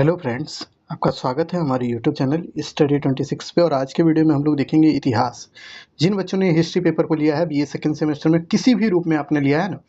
Hello friends, आपका स्वागत है हमारे यूट्यूब चैनल स्टडी 26 पे। और आज के वीडियो में हम लोग देखेंगे इतिहास। जिन बच्चों ने हिस्ट्री पेपर को लिया है बीए सेकंड सेमेस्टर में, किसी भी रूप में आपने लिया है ना,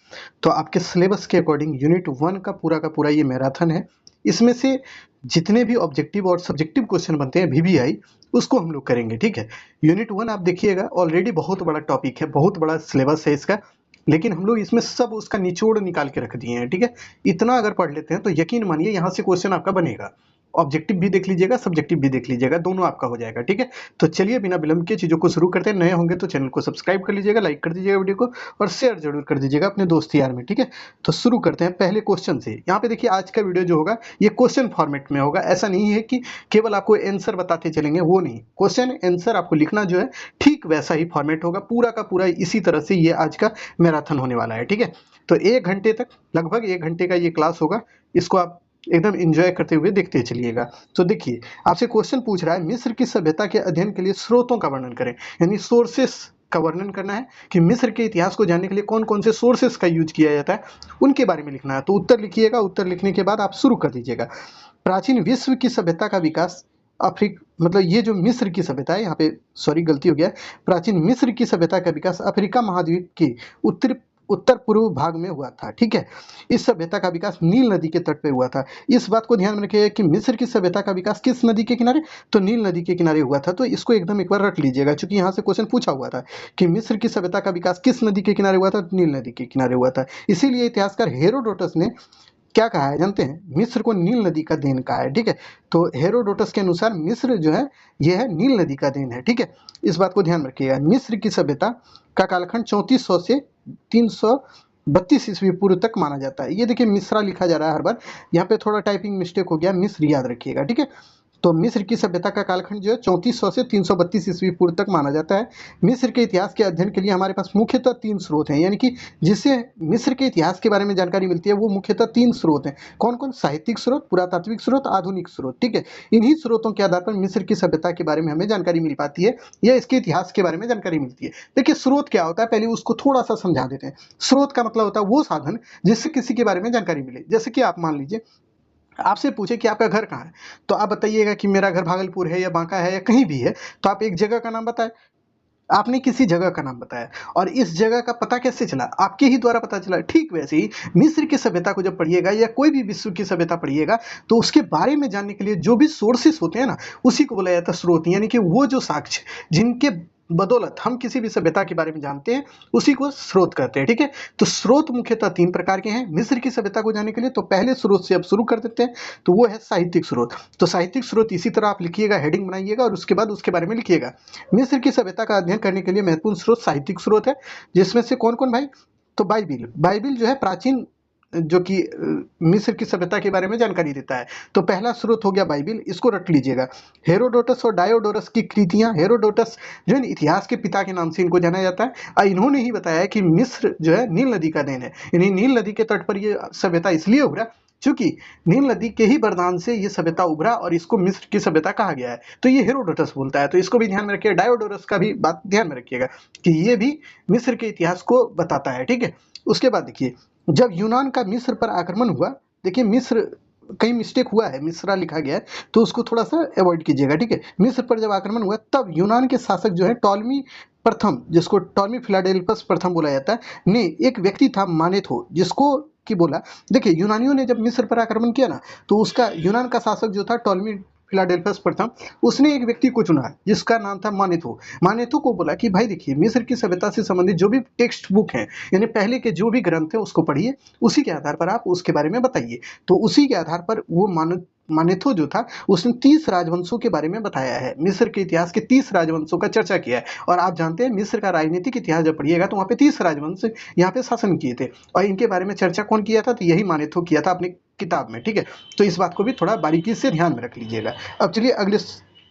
तो आपके सिलेबस के अकॉर्डिंग यूनिट 1 का पूरा ये मैराथन है। इसमें से जितने भी ऑब्जेक्टिव और सब्जेक्टिव क्वेश्चन बनते हैं VBI, उसको हम लोग करेंगे। ठीक है, यूनिट 1 आप देखिएगा, ऑलरेडी बहुत बड़ा टॉपिक है, बहुत बड़ा सिलेबस है इसका, लेकिन हम लोग इसमें सब उसका निचोड़ निकाल के रख दिए हैं। ठीक है, इतना अगर पढ़ लेते हैं तो यकीन मानिए यहाँ से क्वेश्चन आपका बनेगा। ऑब्जेक्टिव भी देख लीजिएगा, सब्जेक्टिव भी देख लीजिएगा, दोनों आपका हो जाएगा। ठीक है, तो चलिए बिना विलंब के चीज़ों को शुरू करते हैं। नए होंगे तो चैनल को सब्सक्राइब कर लीजिएगा, लाइक कर दीजिएगा वीडियो को, और शेयर जरूर कर दीजिएगा अपने दोस्त यार में। ठीक है, तो शुरू करते हैं पहले क्वेश्चन से। यहाँ पे देखिए, आज का वीडियो जो होगा ये क्वेश्चन फॉर्मेट में होगा। ऐसा नहीं है कि केवल आपको आंसर बताते चलेंगे, वो नहीं। क्वेश्चन आंसर आपको लिखना जो है ठीक वैसा ही फॉर्मेट होगा, पूरा का पूरा इसी तरह से ये आज का मैराथन होने वाला है। ठीक है, तो 1 घंटे तक, लगभग 1 घंटे का ये क्लास होगा। इसको आप एकदम एंजॉय करते हुए देखते चलिएगा। तो देखिए, आपसे क्वेश्चन पूछ रहा है, मिस्र की सभ्यता के अध्ययन के लिए स्रोतों का वर्णन करें। यानी सोर्सेस का वर्णन करना है कि मिस्र के इतिहास को जानने के लिए कौन कौन से सोर्सेस का यूज किया जाता है, उनके बारे में लिखना है। तो उत्तर लिखिएगा, उत्तर लिखने के बाद आप शुरू कर दीजिएगा। प्राचीन विश्व की सभ्यता का विकास मतलब ये जो मिस्र की सभ्यता है, यहाँ पे सॉरी गलती हो गया है। प्राचीन मिस्र की सभ्यता का विकास अफ्रीका महाद्वीप के उत्तर पूर्व भाग में हुआ था। ठीक है, इस सभ्यता का विकास नील नदी के तट पे हुआ था। इस बात को ध्यान में रखिएगा कि मिस्र की सभ्यता का विकास किस नदी के किनारे, तो नील नदी के किनारे हुआ था। तो इसको एकदम एक बार रट लीजिएगा, क्योंकि यहाँ से क्वेश्चन पूछा हुआ था कि मिस्र की सभ्यता का विकास किस नदी के किनारे हुआ था, नील नदी के किनारे हुआ था। इसीलिए इतिहासकार हेरोडोटस ने क्या कहा है जानते हैं, मिस्र को नील नदी का देन कहा है। ठीक है, तो हेरोडोटस के अनुसार मिस्र जो है यह है नील नदी का देन है। ठीक है, इस बात को ध्यान में रखिएगा। मिस्र की सभ्यता का कालखंड 3400 से 332 ईस्वी पूर्व तक माना जाता है। ये देखिए मिस्रा लिखा जा रहा है हर बार, यहाँ पे थोड़ा टाइपिंग मिस्टेक हो गया, मिस्र याद रखिएगा। ठीक है, तो मिस्र की सभ्यता का कालखंड जो है 3400 से 332 ईस्वी पूर्व तक माना जाता है। मिस्र के इतिहास के अध्ययन के लिए हमारे पास मुख्यतः 3 स्रोत हैं, यानी कि जिससे मिस्र के इतिहास के बारे में जानकारी मिलती है वो मुख्यतः 3 स्रोत हैं। कौन कौन? साहित्यिक स्रोत, पुरातात्विक स्रोत, आधुनिक स्रोत। ठीक है, इन्हीं स्रोतों के आधार पर मिस्र की सभ्यता के बारे में हमें जानकारी मिल पाती है, या इसके इतिहास के बारे में जानकारी मिलती है। देखिए, स्रोत क्या होता है, पहले उसको थोड़ा सा समझा देते हैं। स्रोत का मतलब होता है वो साधन जिससे किसी के बारे में जानकारी मिले। जैसे कि आप मान लीजिए, आपसे पूछे कि आपका घर कहाँ है, तो आप बताइएगा कि मेरा घर भागलपुर है या बांका है या कहीं भी है, तो आप एक जगह का नाम बताएं। आपने किसी जगह का नाम बताया, और इस जगह का पता कैसे चला? आपके ही द्वारा पता चला। ठीक वैसे ही मिस्र की सभ्यता को जब पढ़िएगा, या कोई भी विश्व की सभ्यता पढ़िएगा, तो उसके बारे में जानने के लिए जो भी सोर्सेस होते हैं ना, उसी को बोला जाता है स्रोत। यानी कि वो जो साक्ष्य जिनके बदौलत हम किसी भी सभ्यता के बारे में जानते हैं, उसी को स्रोत कहते हैं। ठीक है, तो स्रोत मुख्यतः 3 प्रकार के हैं मिस्र की सभ्यता को जानने के लिए। तो पहले स्रोत से अब शुरू कर देते हैं, तो वो है साहित्यिक स्रोत। तो साहित्यिक स्रोत इसी तरह आप लिखिएगा, हेडिंग बनाइएगा, और उसके बाद उसके बारे में लिखिएगा। मिस्र की सभ्यता का अध्ययन करने के लिए महत्वपूर्ण स्रोत साहित्यिक स्रोत है, जिसमें से कौन कौन भाई? तो बाइबिल जो है प्राचीन, जो कि मिस्र की सभ्यता के बारे में जानकारी देता है। तो पहला स्रोत हो गया बाइबिल, इसको रट लीजिएगा। हेरोडोटस और डायोडोरस की कृतियां, हेरोडोटस जो है इतिहास के पिता के नाम से इनको जाना जाता है, और इन्होंने ही बताया कि मिस्र जो है नील नदी का देन है। यानी नील नदी के तट पर ये सभ्यता इसलिए उभरा क्योंकि नील नदी के ही वरदान से ये सभ्यता उभरा, और इसको मिस्र की सभ्यता कहा गया है। तो ये हेरोडोटस बोलता है, तो इसको भी ध्यान में रखिएगा। डायोडोरस का भी बात ध्यान में रखिएगा कि ये भी मिस्र के इतिहास को बताता है। ठीक है, उसके बाद देखिए, जब यूनान का मिस्र पर आक्रमण हुआ, देखिए मिस्र कहीं मिस्टेक हुआ है, मिस्रा लिखा गया है, तो उसको थोड़ा सा अवॉइड कीजिएगा। ठीक है, मिस्र पर जब आक्रमण हुआ, तब यूनान के शासक जो है टॉलमी प्रथम, जिसको टॉलमी फिलाडेल्फस प्रथम बोला जाता है, ने एक व्यक्ति था मानेथो, जिसको कि बोला। देखिए, यूनानियों ने जब मिस्र पर आक्रमण किया ना, तो उसका यूनान का शासक जो था टॉलमी फिलाडेल्फस प्रथम, उसने एक व्यक्ति को चुना जिसका नाम था मानेथो। मानेथो को बोला कि भाई देखिए, मिस्र की सभ्यता से संबंधित जो भी टेक्स्ट बुक हैं, यानी पहले के जो भी ग्रंथ हैं, उसको पढ़िए, उसी के आधार पर आप उसके बारे में बताइए। तो उसी के आधार पर वो मानेथो जो था, उसने 30 राजवंशों के बारे में बताया है। मिस्र के इतिहास के 30 राजवंशों का चर्चा किया है। और आप जानते हैं, मिस्र का राजनीतिक इतिहास जब पढ़िएगा, तो वहाँ पे 30 राजवंश यहाँ पे शासन किए थे, और इनके बारे में चर्चा कौन किया था? तो यही मानेथो किया था अपनी किताब में। ठीक है, तो इस बात को भी थोड़ा बारीकी से ध्यान में रख लीजिएगा। अब चलिए अगले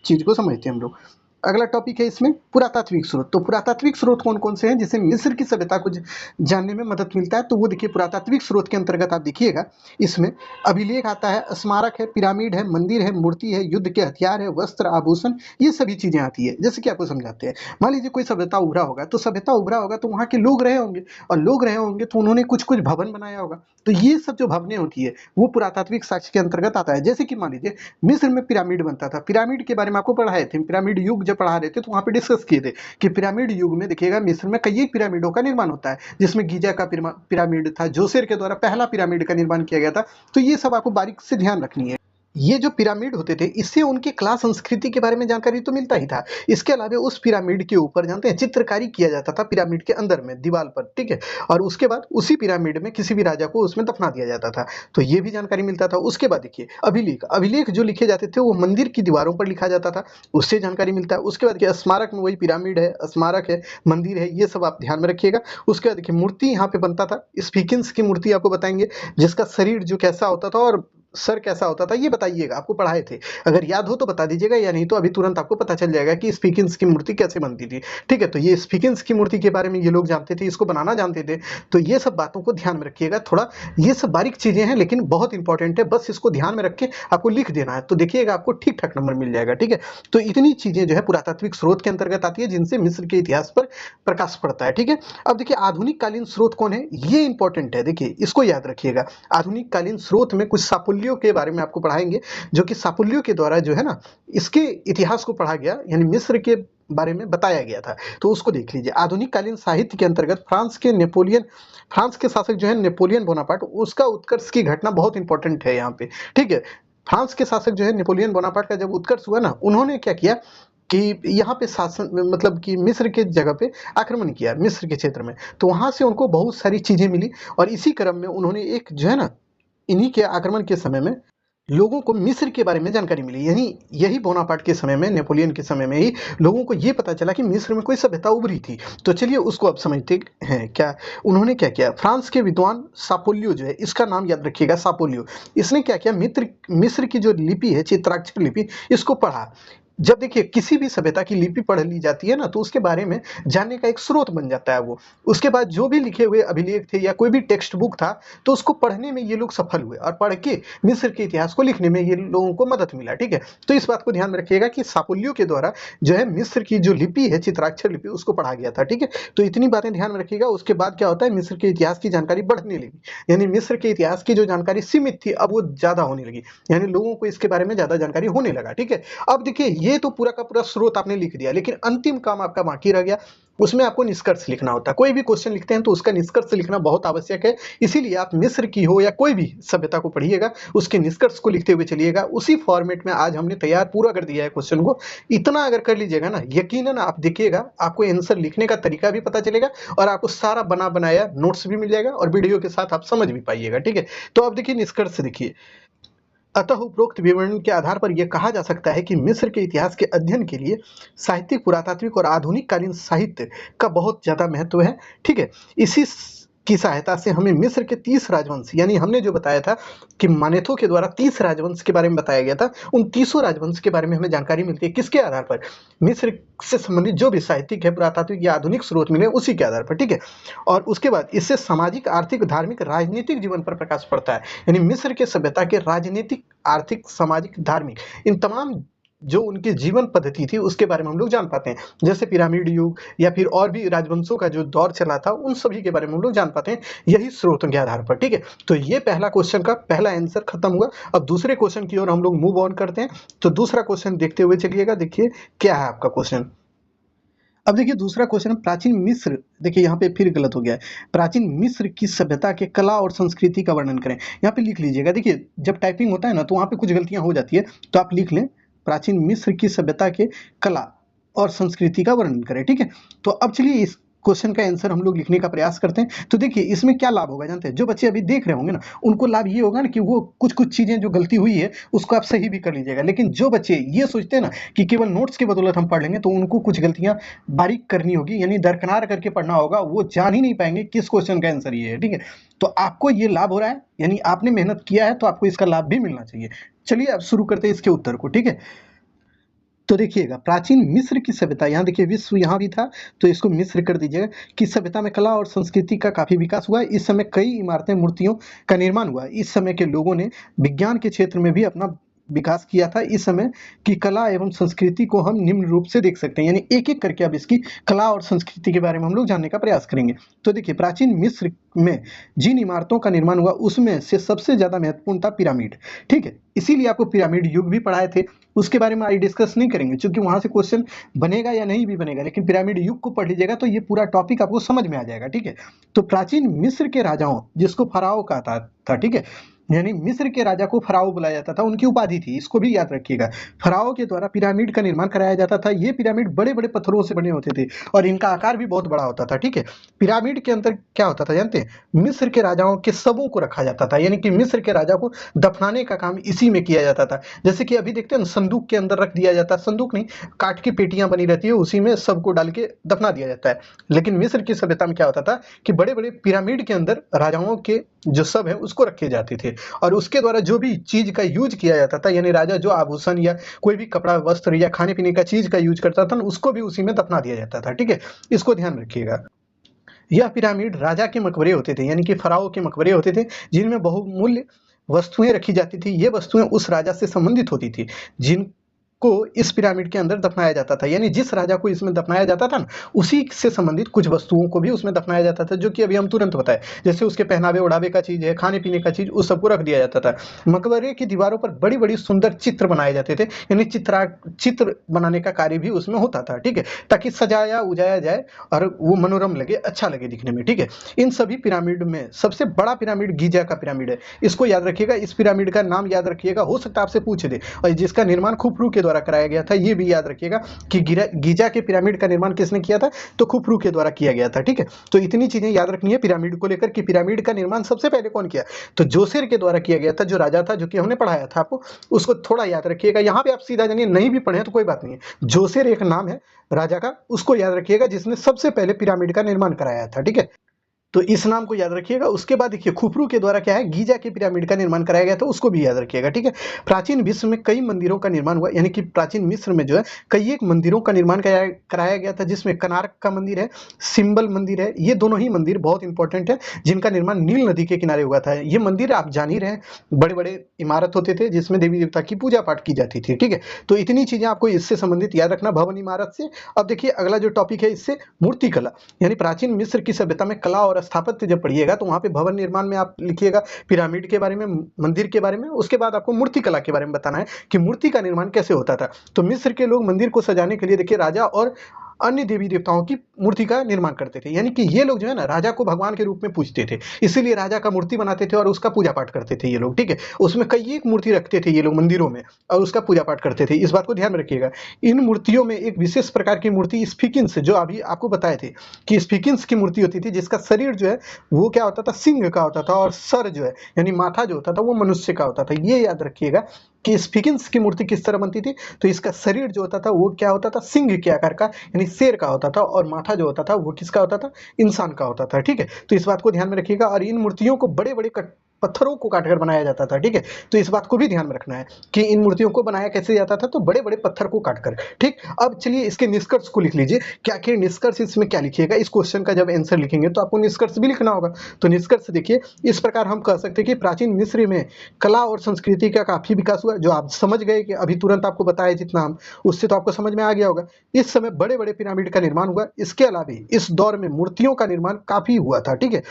चीज को समझते हैं हम लोग। अगला टॉपिक है इसमें पुरातात्विक स्रोत। तो पुरातात्विक स्रोत कौन कौन से हैं जिससे मिस्र की सभ्यता को जानने में मदद मिलता है? तो वो देखिए पुरातात्विक स्रोत के अंतर्गत आप देखिएगा इसमें अभिलेख आता है, स्मारक है, पिरामिड है, मंदिर है, मूर्ति है, युद्ध के हथियार है, वस्त्र, आभूषण, ये सभी चीजें आती है। जैसे कि आपको समझाते हैं, मान लीजिए कोई सभ्यता उभरा होगा, तो सभ्यता उभरा होगा तो वहाँ के लोग रहे होंगे, और लोग रहे होंगे तो उन्होंने कुछ कुछ भवन बनाया होगा। तो ये सब जो भवनें होती है वो पुरातात्विक साक्ष्य के अंतर्गत आता है। जैसे कि मान लीजिए मिस्र में पिरामिड बनता था, पिरामिड के बारे में आपको पढ़ाए थे, पिरामिड युग जब पढ़ा रहे थे तो वहाँ पे डिस्कस किए थे कि पिरामिड युग में देखिएगा मिस्र में कई एक पिरामिडों का निर्माण होता है, जिसमें गीजा का पिरामिड था, जोसेर के द्वारा पहला पिरामिड का निर्माण किया गया था। तो ये सब आपको बारीक से ध्यान रखनी है। ये जो पिरामिड होते थे इससे उनके कला संस्कृति के बारे में जानकारी तो मिलता ही था। इसके अलावा उस पिरामिड के ऊपर जानते हैं चित्रकारी किया जाता था पिरामिड के अंदर में दीवार पर, ठीक है, और उसके बाद उसी पिरामिड में किसी भी राजा को उसमें दफना दिया जाता था। तो ये भी जानकारी मिलता था। उसके बाद देखिए अभिलेख, अभिलेख जो लिखे जाते थे वो मंदिर की दीवारों पर लिखा जाता था, उससे जानकारी मिलता है। उसके बाद देखिए स्मारक में वही पिरामिड है, स्मारक है, मंदिर है, ये सब आप ध्यान में रखिएगा। उसके बाद देखिए मूर्ति यहाँ पे बनता था, स्फिंक्स की मूर्ति आपको बताएंगे, जिसका शरीर जो कैसा होता था और सर कैसा होता था ये बताइएगा, आपको पढ़ाए थे। अगर याद हो तो बता दीजिएगा, या नहीं तो अभी तुरंत आपको पता चल जाएगा कि स्फिंक्स की मूर्ति कैसे बनती थी। ठीक है, तो ये स्फिंक्स की मूर्ति के बारे में ये लोग जानते थे, इसको बनाना जानते थे। तो ये सब बातों को ध्यान में रखिएगा। थोड़ा ये सब बारीक चीजें हैं लेकिन बहुत इंपॉर्टेंट है, बस इसको ध्यान में रख के आपको लिख देना है, तो देखिएगा आपको ठीक ठाक नंबर मिल जाएगा। ठीक है, तो इतनी चीजें जो है पुरातात्विक स्रोत के अंतर्गत आती है जिनसे मिस्र के इतिहास पर प्रकाश पड़ता है। ठीक है, अब देखिए आधुनिक कालीन स्रोत कौन है, ये इंपॉर्टेंट है, देखिए इसको याद रखिएगा। आधुनिक कालीन स्रोत में कुछ सापुल्यों के बारे में आपको पढ़ाएंगे, जो कि सापुल्यों के द्वारा जो है ना इसके इतिहास को पढ़ा गया, यानी मिस्र के बारे में बताया गया था। तो उसको देख लीजिए। आधुनिक कालीन साहित्य के अंतर्गत फ्रांस के शासक जो है नेपोलियन बोनापार्ट, उसका उत्कर्ष की घटना बहुत इंपॉर्टेंट है यहाँ पे। ठीक है, फ्रांस के शासक जो है नेपोलियन बोनापार्ट का जब उत्कर्ष हुआ ना, उन्होंने क्या किया कि यहाँ पे शासन मतलब कि मिस्र के जगह पे आक्रमण किया, मिस्र के क्षेत्र में। तो वहां से उनको बहुत सारी चीजें मिली, और इसी क्रम में उन्होंने एक जो है ना इन्हीं के आक्रमण के समय में लोगों को मिस्र के बारे में जानकारी मिली। यानी यही बोनापार्ट के समय में, नेपोलियन के समय में ही लोगों को ये पता चला कि मिस्र में कोई सभ्यता उभरी थी। तो चलिए उसको अब समझते हैं। क्या उन्होंने क्या किया, फ्रांस के विद्वान सापोलियो जो है, इसका नाम याद रखिएगा सापोलियो, इसने क्या किया, मिस्र की जो लिपि है, चित्राक्षर लिपि, इसको पढ़ा। जब देखिए किसी भी सभ्यता की लिपि पढ़ ली जाती है ना, तो उसके बारे में जानने का एक स्रोत बन जाता है वो। उसके बाद जो भी लिखे हुए अभिलेख थे या कोई भी टेक्स्ट बुक था, तो उसको पढ़ने में ये लोग सफल हुए, और पढ़ के मिस्र के इतिहास को लिखने में ये लोगों को मदद मिला। ठीक है, तो इस बात को ध्यान में रखिएगा कि सापुल्यों के द्वारा जो है मिस्र की जो लिपि है, चित्राक्षर लिपि, उसको पढ़ा गया था। ठीक है, तो इतनी बातें ध्यान में रखिएगा। उसके बाद क्या होता है, मिस्र के इतिहास की जानकारी बढ़ने लगी, यानी मिस्र के इतिहास की जो जानकारी सीमित थी अब वो ज्यादा होने लगी, यानी लोगों को इसके बारे में ज्यादा जानकारी होने लगा। ठीक है, अब देखिए ये तो पूरा का पूरा स्रोत आपने लिख दिया, लेकिन अंतिम काम आपका बाकी रह गया। उसमें आपको निष्कर्ष लिखना होता है। कोई भी क्वेश्चन लिखते हैं तो उसका निष्कर्ष लिखना बहुत आवश्यक है। इसीलिए आप मिस्र की हो या कोई भी सभ्यता को पढ़िएगा, उसके निष्कर्ष को लिखते हुए चलिएगा। उसी फॉर्मेट में आज हमने तैयार पूरा कर दिया है क्वेश्चन को। इतना अगर कर लीजिएगा ना, यकीनन आप देखिएगा आपको आंसर लिखने का तरीका भी पता चलेगा, और आपको सारा बना बनाया नोट्स भी मिल जाएगा, और वीडियो के साथ आप समझ भी पाइएगा। ठीक है, तो अब देखिए निष्कर्ष देखिए। अतः उपरोक्त विवरण के आधार पर यह कहा जा सकता है कि मिस्र के इतिहास के अध्ययन के लिए साहित्यिक, पुरातात्विक और आधुनिक कालीन साहित्य का बहुत ज्यादा महत्व है। ठीक है, इसी की सहायता से हमें मिस्र के 30 राजवंश, यानी हमने जो बताया था कि मानेथो के द्वारा 30 राजवंश के बारे में बताया गया था, उन 30 राजवंश के बारे में हमें जानकारी मिलती है। किसके आधार पर, मिस्र से संबंधित जो भी साहित्यिक है, पुरातात्विक या आधुनिक स्रोत मिले उसी के आधार पर। ठीक है, और उसके बाद इससे सामाजिक, आर्थिक, धार्मिक, राजनीतिक जीवन पर प्रकाश पड़ता है। यानी मिस्र के सभ्यता के राजनीतिक, आर्थिक, सामाजिक, धार्मिक, इन तमाम जो उनकी जीवन पद्धति थी उसके बारे में हम लोग जान पाते हैं। जैसे पिरामिड युग या फिर और भी राजवंशों का जो दौर चला था, उन सभी के बारे में हम लोग जान पाते हैं यही स्रोतों के आधार पर। ठीक है, तो ये पहला क्वेश्चन का पहला आंसर खत्म हुआ। अब दूसरे क्वेश्चन की ओर हम लोग मूव ऑन करते हैं। तो दूसरा क्वेश्चन देखते हुए चलिएगा। देखिए क्या है आपका क्वेश्चन। अब देखिए दूसरा क्वेश्चन, प्राचीन मिस्र, देखिए यहाँ पे फिर गलत हो गया है। प्राचीन मिस्र की सभ्यता के कला और संस्कृति का वर्णन करें। यहाँ पे लिख लीजिएगा। देखिए जब टाइपिंग होता है ना तो वहाँ पे कुछ गलतियां हो जाती है, तो आप लिख लें प्राचीन मिस्र की सभ्यता के कला और संस्कृति का वर्णन करें। ठीक है, तो अब चलिए इस क्वेश्चन का आंसर हम लोग लिखने का प्रयास करते हैं। तो देखिए इसमें क्या लाभ होगा जानते हैं, जो बच्चे अभी देख रहे होंगे ना, उनको लाभ ये होगा ना कि वो कुछ कुछ चीजें जो गलती हुई है उसको आप सही भी कर लीजिएगा। लेकिन जो बच्चे ये सोचते हैं ना कि केवल नोट्स की बदौलत हम पढ़ लेंगे, तो उनको कुछ गलतियां बारीक करनी होगी, यानी दरकिनार करके पढ़ना होगा, वो जान ही नहीं पाएंगे किस क्वेश्चन का आंसर ये है। ठीक है, तो आपको ये लाभ हो रहा है, यानी आपने मेहनत किया है तो आपको इसका लाभ भी मिलना चाहिए। चलिए अब शुरू करते हैं इसके उत्तर को। ठीक है, तो देखिएगा प्राचीन मिस्र की सभ्यता, यहाँ देखिए विश्व यहाँ भी था तो इसको मिस्र कर दीजिएगा, कि सभ्यता में कला और संस्कृति का काफी विकास हुआ। इस समय कई इमारतें, मूर्तियों का निर्माण हुआ। इस समय के लोगों ने विज्ञान के क्षेत्र में भी अपना विकास किया था। इस समय की कला एवं संस्कृति को हम निम्न रूप से देख सकते हैं, यानी एक एक करके अब इसकी कला और संस्कृति के बारे में हम लोग जानने का प्रयास करेंगे। तो देखिए प्राचीन मिस्र में जिन इमारतों का निर्माण हुआ उसमें से सबसे ज्यादा महत्वपूर्ण था पिरामिड। ठीक है, इसीलिए आपको पिरामिड युग भी पढ़ाए थे, उसके बारे में आज डिस्कस नहीं करेंगे क्योंकि वहां से क्वेश्चन बनेगा या नहीं भी बनेगा, लेकिन पिरामिड युग को पढ़ लीजिएगा तो ये पूरा टॉपिक आपको समझ में आ जाएगा। ठीक है, तो प्राचीन मिस्र के राजाओं, जिसको फराओ कहता था, ठीक है, यानी मिस्र के राजा को फराओ बुलाया जाता था, उनकी उपाधि थी, इसको भी याद रखिएगा। फराओ के द्वारा पिरामिड का निर्माण कराया जाता था। ये पिरामिड बड़े बड़े पत्थरों से बने होते थे और इनका आकार भी बहुत बड़ा होता था। ठीक है, पिरामिड के अंदर क्या होता था जानते हैं, मिस्र के राजाओं के शवों को रखा जाता था, यानी कि मिस्र के राजा को दफनाने का काम इसी में किया जाता था। जैसे कि अभी देखते हैं संदूक के अंदर रख दिया जाता है, संदूक नहीं, काट की पेटियां बनी रहती है, उसी में सबको डाल के दफना दिया जाता है। लेकिन मिस्र की सभ्यता में क्या होता था कि बड़े बड़े पिरामिड के अंदर राजाओं के जो शव है उसको रखे जाते थे और उसके द्वारा जो भी चीज का यूज किया जाता था, यानी राजा जो आभूषण या कोई भी कपड़ा, वस्त्र या खाने पीने का चीज का यूज करता था उसको भी उसी में दफना दिया जाता था। ठीक है, इसको ध्यान रखिएगा। यह पिरामिड राजा के मकबरे होते थे, यानी कि फराओ के मकबरे होते थे जिनमें बहुमूल्य वस्तुएं रखी जाती थी। ये वस्तुएं उस राजा से संबंधित होती थी जिनको इस पिरामिड के अंदर दफनाया जाता था, यानी जिस राजा को इसमें दफनाया जाता था ना, उसी से संबंधित कुछ वस्तुओं को भी उसमें दफनाया जाता था, जो कि अभी हम तुरंत बताए, जैसे उसके पहनावे ओढ़ावे का चीज है, खाने पीने का चीज, उस सबको रख दिया जाता था। मकबरे की दीवारों पर बड़ी बड़ी सुंदर चित्र बनाए जाते थे, यानी चित्र बनाने का कार्य भी उसमें होता था। ठीक है, ताकि सजाया उजाया जाए और वो मनोरम लगे, अच्छा लगे दिखने में। ठीक है, इन सभी पिरामिड में सबसे बड़ा पिरामिड गीजा का पिरामिड है, इसको याद रखिएगा। इस पिरामिड का नाम याद रखिएगा, हो सकता है आपसे पूछ दे। और जिसका निर्माण खुफरू के द्वारा कराया गया था, ये भी याद रखिएगा कि गीजा के पिरामिड का निर्माण किसने किया था, तो खुफरू के द्वारा किया गया था। ठीक है, तो इतनी चीजें याद रखनी है पिरामिड को लेकर कि पिरामिड का निर्माण सबसे पहले कौन किया, तो जोसेर के द्वारा किया गया था, जो राजा था, जो कि हमने पढ़ाया था आपको, उसको थोड़ा याद रखिएगा। यहाँ पे आप सीधा जानिए, नहीं भी पढ़े तो कोई बात नहीं है, जोसेर एक नाम है राजा का, उसको याद रखिएगा, जिसने सबसे पहले पिरामिड का निर्माण कराया था। ठीक है, तो इस नाम को याद रखिएगा। उसके बाद देखिए खुफरू के द्वारा क्या है, गीजा के पिरामिड का निर्माण कराया गया था, उसको भी याद रखिएगा। ठीक है, प्राचीन विश्व में कई मंदिरों का निर्माण हुआ, यानी कि प्राचीन मिस्र में जो है कई एक मंदिरों का निर्माण कराया गया था, जिसमें कनार्क का मंदिर है, सिंबल मंदिर है। ये दोनों ही मंदिर बहुत इंपॉर्टेंट है, जिनका निर्माण नील नदी के किनारे हुआ था। ये मंदिर आप जान ही रहे, बड़े बड़े इमारत होते थे जिसमें देवी देवता की पूजा पाठ की जाती थी। ठीक है, तो इतनी चीजें आपको इससे संबंधित याद रखना, भवन इमारत से। अब देखिए अगला जो टॉपिक है इससे, मूर्तिकला, यानी प्राचीन मिस्र की सभ्यता में कला और स्थापत्य जब पढ़िएगा तो वहां पे भवन निर्माण में आप लिखिएगा पिरामिड के बारे में, मंदिर के बारे में। उसके बाद आपको मूर्तिकला के बारे में बताना है कि मूर्ति का निर्माण कैसे होता था। तो मिस्र के लोग मंदिर को सजाने के लिए देखिए राजा और अन्य देवी देवताओं की मूर्ति का निर्माण करते थे, यानी कि ये लोग जो है ना राजा को भगवान के रूप में पूजते थे, इसीलिए राजा का मूर्ति बनाते थे और उसका पूजा पाठ करते थे ये लोग। ठीक है, उसमें कई एक मूर्ति रखते थे ये लोग मंदिरों में और उसका पूजा पाठ करते थे, इस बात को ध्यान रखिएगा। इन मूर्तियों में एक विशेष प्रकार की मूर्ति स्फिंक्स, जो अभी आपको बताए थे कि स्फिंक्स की मूर्ति होती थी, जिसका शरीर जो है वो क्या होता था, सिंह का होता था, और सर जो है यानी माथा जो होता था वो मनुष्य का होता था। ये याद रखिएगा कि स्फिंक्स की मूर्ति किस तरह बनती थी, तो इसका शरीर जो होता था वो क्या होता था, सिंह के आकार का, यानी शेर का होता था, और माथा जो होता था वो किसका होता था, इंसान का होता था। ठीक है, तो इस बात को ध्यान में रखिएगा। और इन मूर्तियों को बड़े बड़े पत्थरों को काटकर बनाया जाता था। ठीक है, तो इस बात को भी ध्यान में रखना है कि इन मूर्तियों को बनाया कैसे जाता था, तो बड़े बड़े पत्थर को काटकर। ठीक, अब चलिए इसके निष्कर्ष को लिख लीजिए कि आखिर निष्कर्ष इसमें क्या लिखिएगा। इस क्वेश्चन का जब आंसर लिखेंगे तो आपको निष्कर्ष भी लिखना होगा। तो निष्कर्ष देखिए इस प्रकार हम कह सकते हैं कि प्राचीन मिस्र में कला और संस्कृति का काफी विकास हुआ, जो आप समझ गए कि अभी तुरंत आपको बताया जितना हम, उससे तो आपको समझ में आ गया होगा। इस समय बड़े बड़े पिरामिड का निर्माण हुआ। इसके अलावा इस दौर में मूर्तियों का निर्माण काफी हुआ था। ठीक है,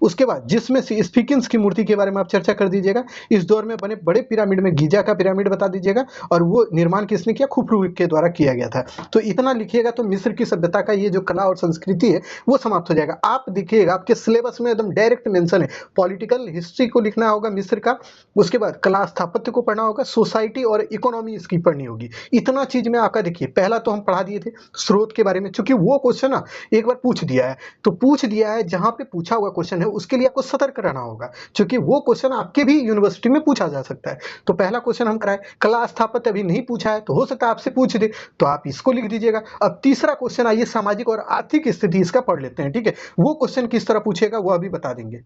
उसके बाद जिसमें से स्फिंक्स की मूर्ति के बारे में आप चर्चा कर दीजिएगा। इस दौर में बने बड़े पिरामिड में गीजा का पिरामिड बता दीजिएगा, और वो निर्माण किसने किया, खुफरू के द्वारा किया गया था। तो इतना लिखिएगा तो मिस्र की सभ्यता का ये जो कला और संस्कृति है वो समाप्त हो जाएगा। आप देखिएगा आपके सिलेबस में एकदम डायरेक्ट मेंशन है, पॉलिटिकल हिस्ट्री को लिखना होगा मिस्र का, उसके बाद कला स्थापत्य को पढ़ना होगा, सोसाइटी और इकोनॉमी इसकी पढ़नी होगी। इतना चीज में आपका देखिए, पहला तो हम पढ़ा दिए थे स्रोत के बारे में, चूंकि वो क्वेश्चन ना एक बार पूछ दिया है, तो पूछ दिया है, जहां पे पूछा हुआ क्वेश्चन है उसके लिए आपको सतर्क रहना होगा, क्योंकि वो क्वेश्चन आपके भी यूनिवर्सिटी में पूछा जा सकता है। तो पहला क्वेश्चन हम कराए, कला स्थापत्य अभी नहीं पूछा है तो हो सकता है आपसे पूछ दे, तो आप इसको लिख दीजिएगा। अब तीसरा क्वेश्चन आइए, सामाजिक और आर्थिक स्थिति इसका पढ़ लेते हैं। ठीक है, वो क्वेश्चन किस तरह पूछेगा वो अभी बता देंगे।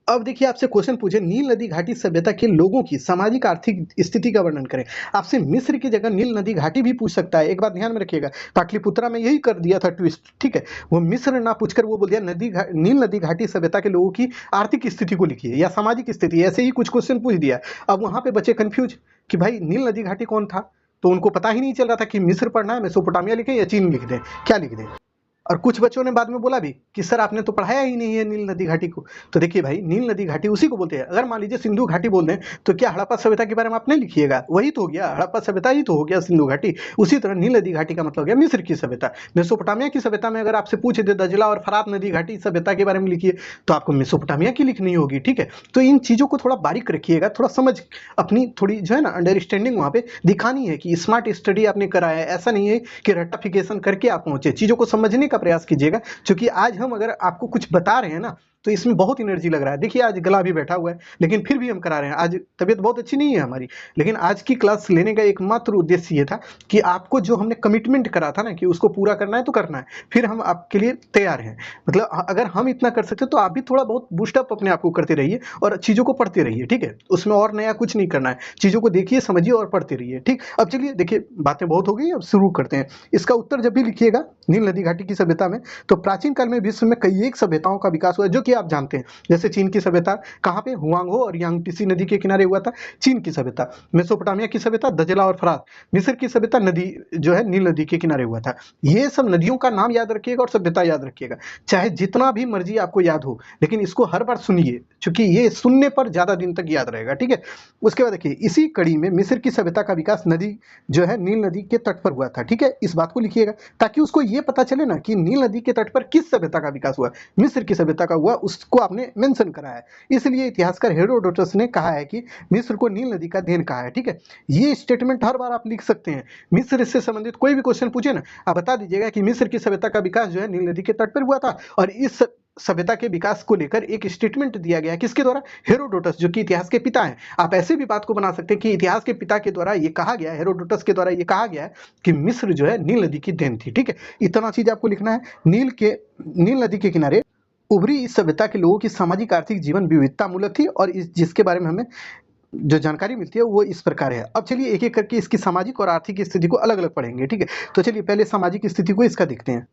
अब देखिए आपसे क्वेश्चन पूछे नील नदी घाटी सभ्यता के लोगों की सामाजिक आर्थिक स्थिति का वर्णन करें। आपसे मिस्र की जगह नील नदी घाटी भी पूछ सकता है। एक बात ध्यान में रखिएगा, पाटलिपुत्रा में यही कर दिया था ट्विस्ट, ठीक है। वो मिस्र ना पूछकर वो बोल दिया नील नदी घाटी सभ्यता के लोगों की आर्थिक स्थिति को लिखिए या सामाजिक स्थिति, ऐसे ही कुछ क्वेश्चन पूछ दिया। अब वहां पे बच्चे कंफ्यूज कि भाई नील नदी घाटी कौन था, तो उनको पता ही नहीं चल रहा था कि मिस्र पढ़ना है, मेसोपोटामिया लिखें या चीन लिख दें, क्या लिख दें। और कुछ बच्चों ने बाद में बोला भी कि सर आपने तो पढ़ाया ही नहीं है नील नदी घाटी को। तो देखिए भाई, नील नदी घाटी उसी को बोलते हैं। अगर मान लीजिए सिंधु घाटी बोल दें तो क्या हड़प्पा सभ्यता के बारे में आप नहीं लिखिएगा, वही तो हो गया, हड़प्पा सभ्यता ही तो हो गया सिंधु घाटी। उसी तरह नील नदी घाटी का मतलब हो गया मिस्र की सभ्यता। मेसोपोटामिया की सभ्यता में अगर आपसे पूछे थे दजला और फरात नदी घाटी सभ्यता के बारे में लिखिए, तो आपको मेसोपोटामिया की लिखनी होगी, ठीक है। तो इन चीजों को थोड़ा बारीक रखिएगा, थोड़ा समझ अपनी थोड़ी जो है ना अंडरस्टैंडिंग वहां पे दिखानी है कि स्मार्ट स्टडी आपने कराया है। ऐसा नहीं है कि रट्टाफिकेशन करके आप पहुंचे, चीजों को समझने का प्रयास कीजिएगा। क्योंकि आज हम अगर आपको कुछ बता रहे हैं ना, तो इसमें बहुत एनर्जी लग रहा है। देखिए आज गला भी बैठा हुआ है, लेकिन फिर भी हम करा रहे हैं। आज तबीयत बहुत अच्छी नहीं है हमारी, लेकिन आज की क्लास लेने का एकमात्र उद्देश्य ये था कि आपको जो हमने कमिटमेंट करा था ना कि उसको पूरा करना है तो करना है, फिर हम आपके लिए तैयार हैं। मतलब अगर हम इतना कर सकते तो आप भी थोड़ा बहुत बूस्टअप अपने आप को करते रहिए और चीज़ों को पढ़ते रहिए, ठीक है। उसमें और नया कुछ नहीं करना है, चीज़ों को देखिए, समझिए और पढ़ते रहिए, ठीक। अब चलिए देखिए, बातें बहुत हो गई, अब शुरू करते हैं। इसका उत्तर जब भी लिखिएगा नील नदी घाटी की सभ्यता में, तो प्राचीन काल में विश्व में कई एक सभ्यताओं का विकास हुआ जो कि आप जानते हैं। जैसे चीन की सभ्यता कहाँ पे, हुआंगहो और यांगटीसी नदी के किनारे हुआ था, चीन की सभ्यता। मेसोपोटामिया की सभ्यता दजला और फरात। मिस्र की सभ्यता नदी जो है नील नदी के किनारे हुआ था। ये सब नदियों का नाम याद रखिएगा और सभ्यता याद रखिएगा, चाहे जितना भी मर्जी आपको याद हो, लेकिन इसको हर बार सुनिए, क्योंकि ये सुनने पर ज्यादा दिन तक याद रहेगा, ठीक है। उसके बाद देखिए, इसी कड़ी में मिस्र की सभ्यता का विकास नदी जो है नील नदी के तट पर हुआ था, ठीक है। इस बात को लिखिएगा ताकि उसको ये पता चले ना कि नील नदी के तट पर किस सभ्यता का विकास हुआ। मिस्र की सभ्यता का हुआ, उसको आपने मेंशन करा है। इसलिए इतिहासकार हेरोडोटस ने कहा है कि मिस्र को नील नदी का देन कहा है, ठीक है। ये स्टेटमेंट हर बार आप लिख सकते हैं। मिस्र से संबंधित कोई भी क्वेश्चन पूछे ना, आप बता दीजिएगा कि मिस्र की सभ्यता का विकास जो है नील नदी के तट पर हुआ था, और इस सभ्यता के विकास को लेकर एक स्टेटमेंट दिया गया, किसके द्वारा, हेरोडोटस, जो कि इतिहास के पिता हैं। आप ऐसे भी बात को बना सकते हैं कि इतिहास के पिता के द्वारा ये कहा गया है, हेरोडोटस के द्वारा ये कहा गया है कि मिस्र जो है नील नदी की देन थी, ठीक है। इतना चीज आपको लिखना है। नील नदी के किनारे उभरी इस सभ्यता के लोगों की सामाजिक आर्थिक जीवन विविधता मूलक थी, और जिसके बारे में हमें जो जानकारी मिलती है वो इस प्रकार है। अब चलिए एक एक करके इसकी सामाजिक और आर्थिक स्थिति को अलग अलग पढ़ेंगे, ठीक है। तो चलिए पहले सामाजिक स्थिति को इसका देखते हैं।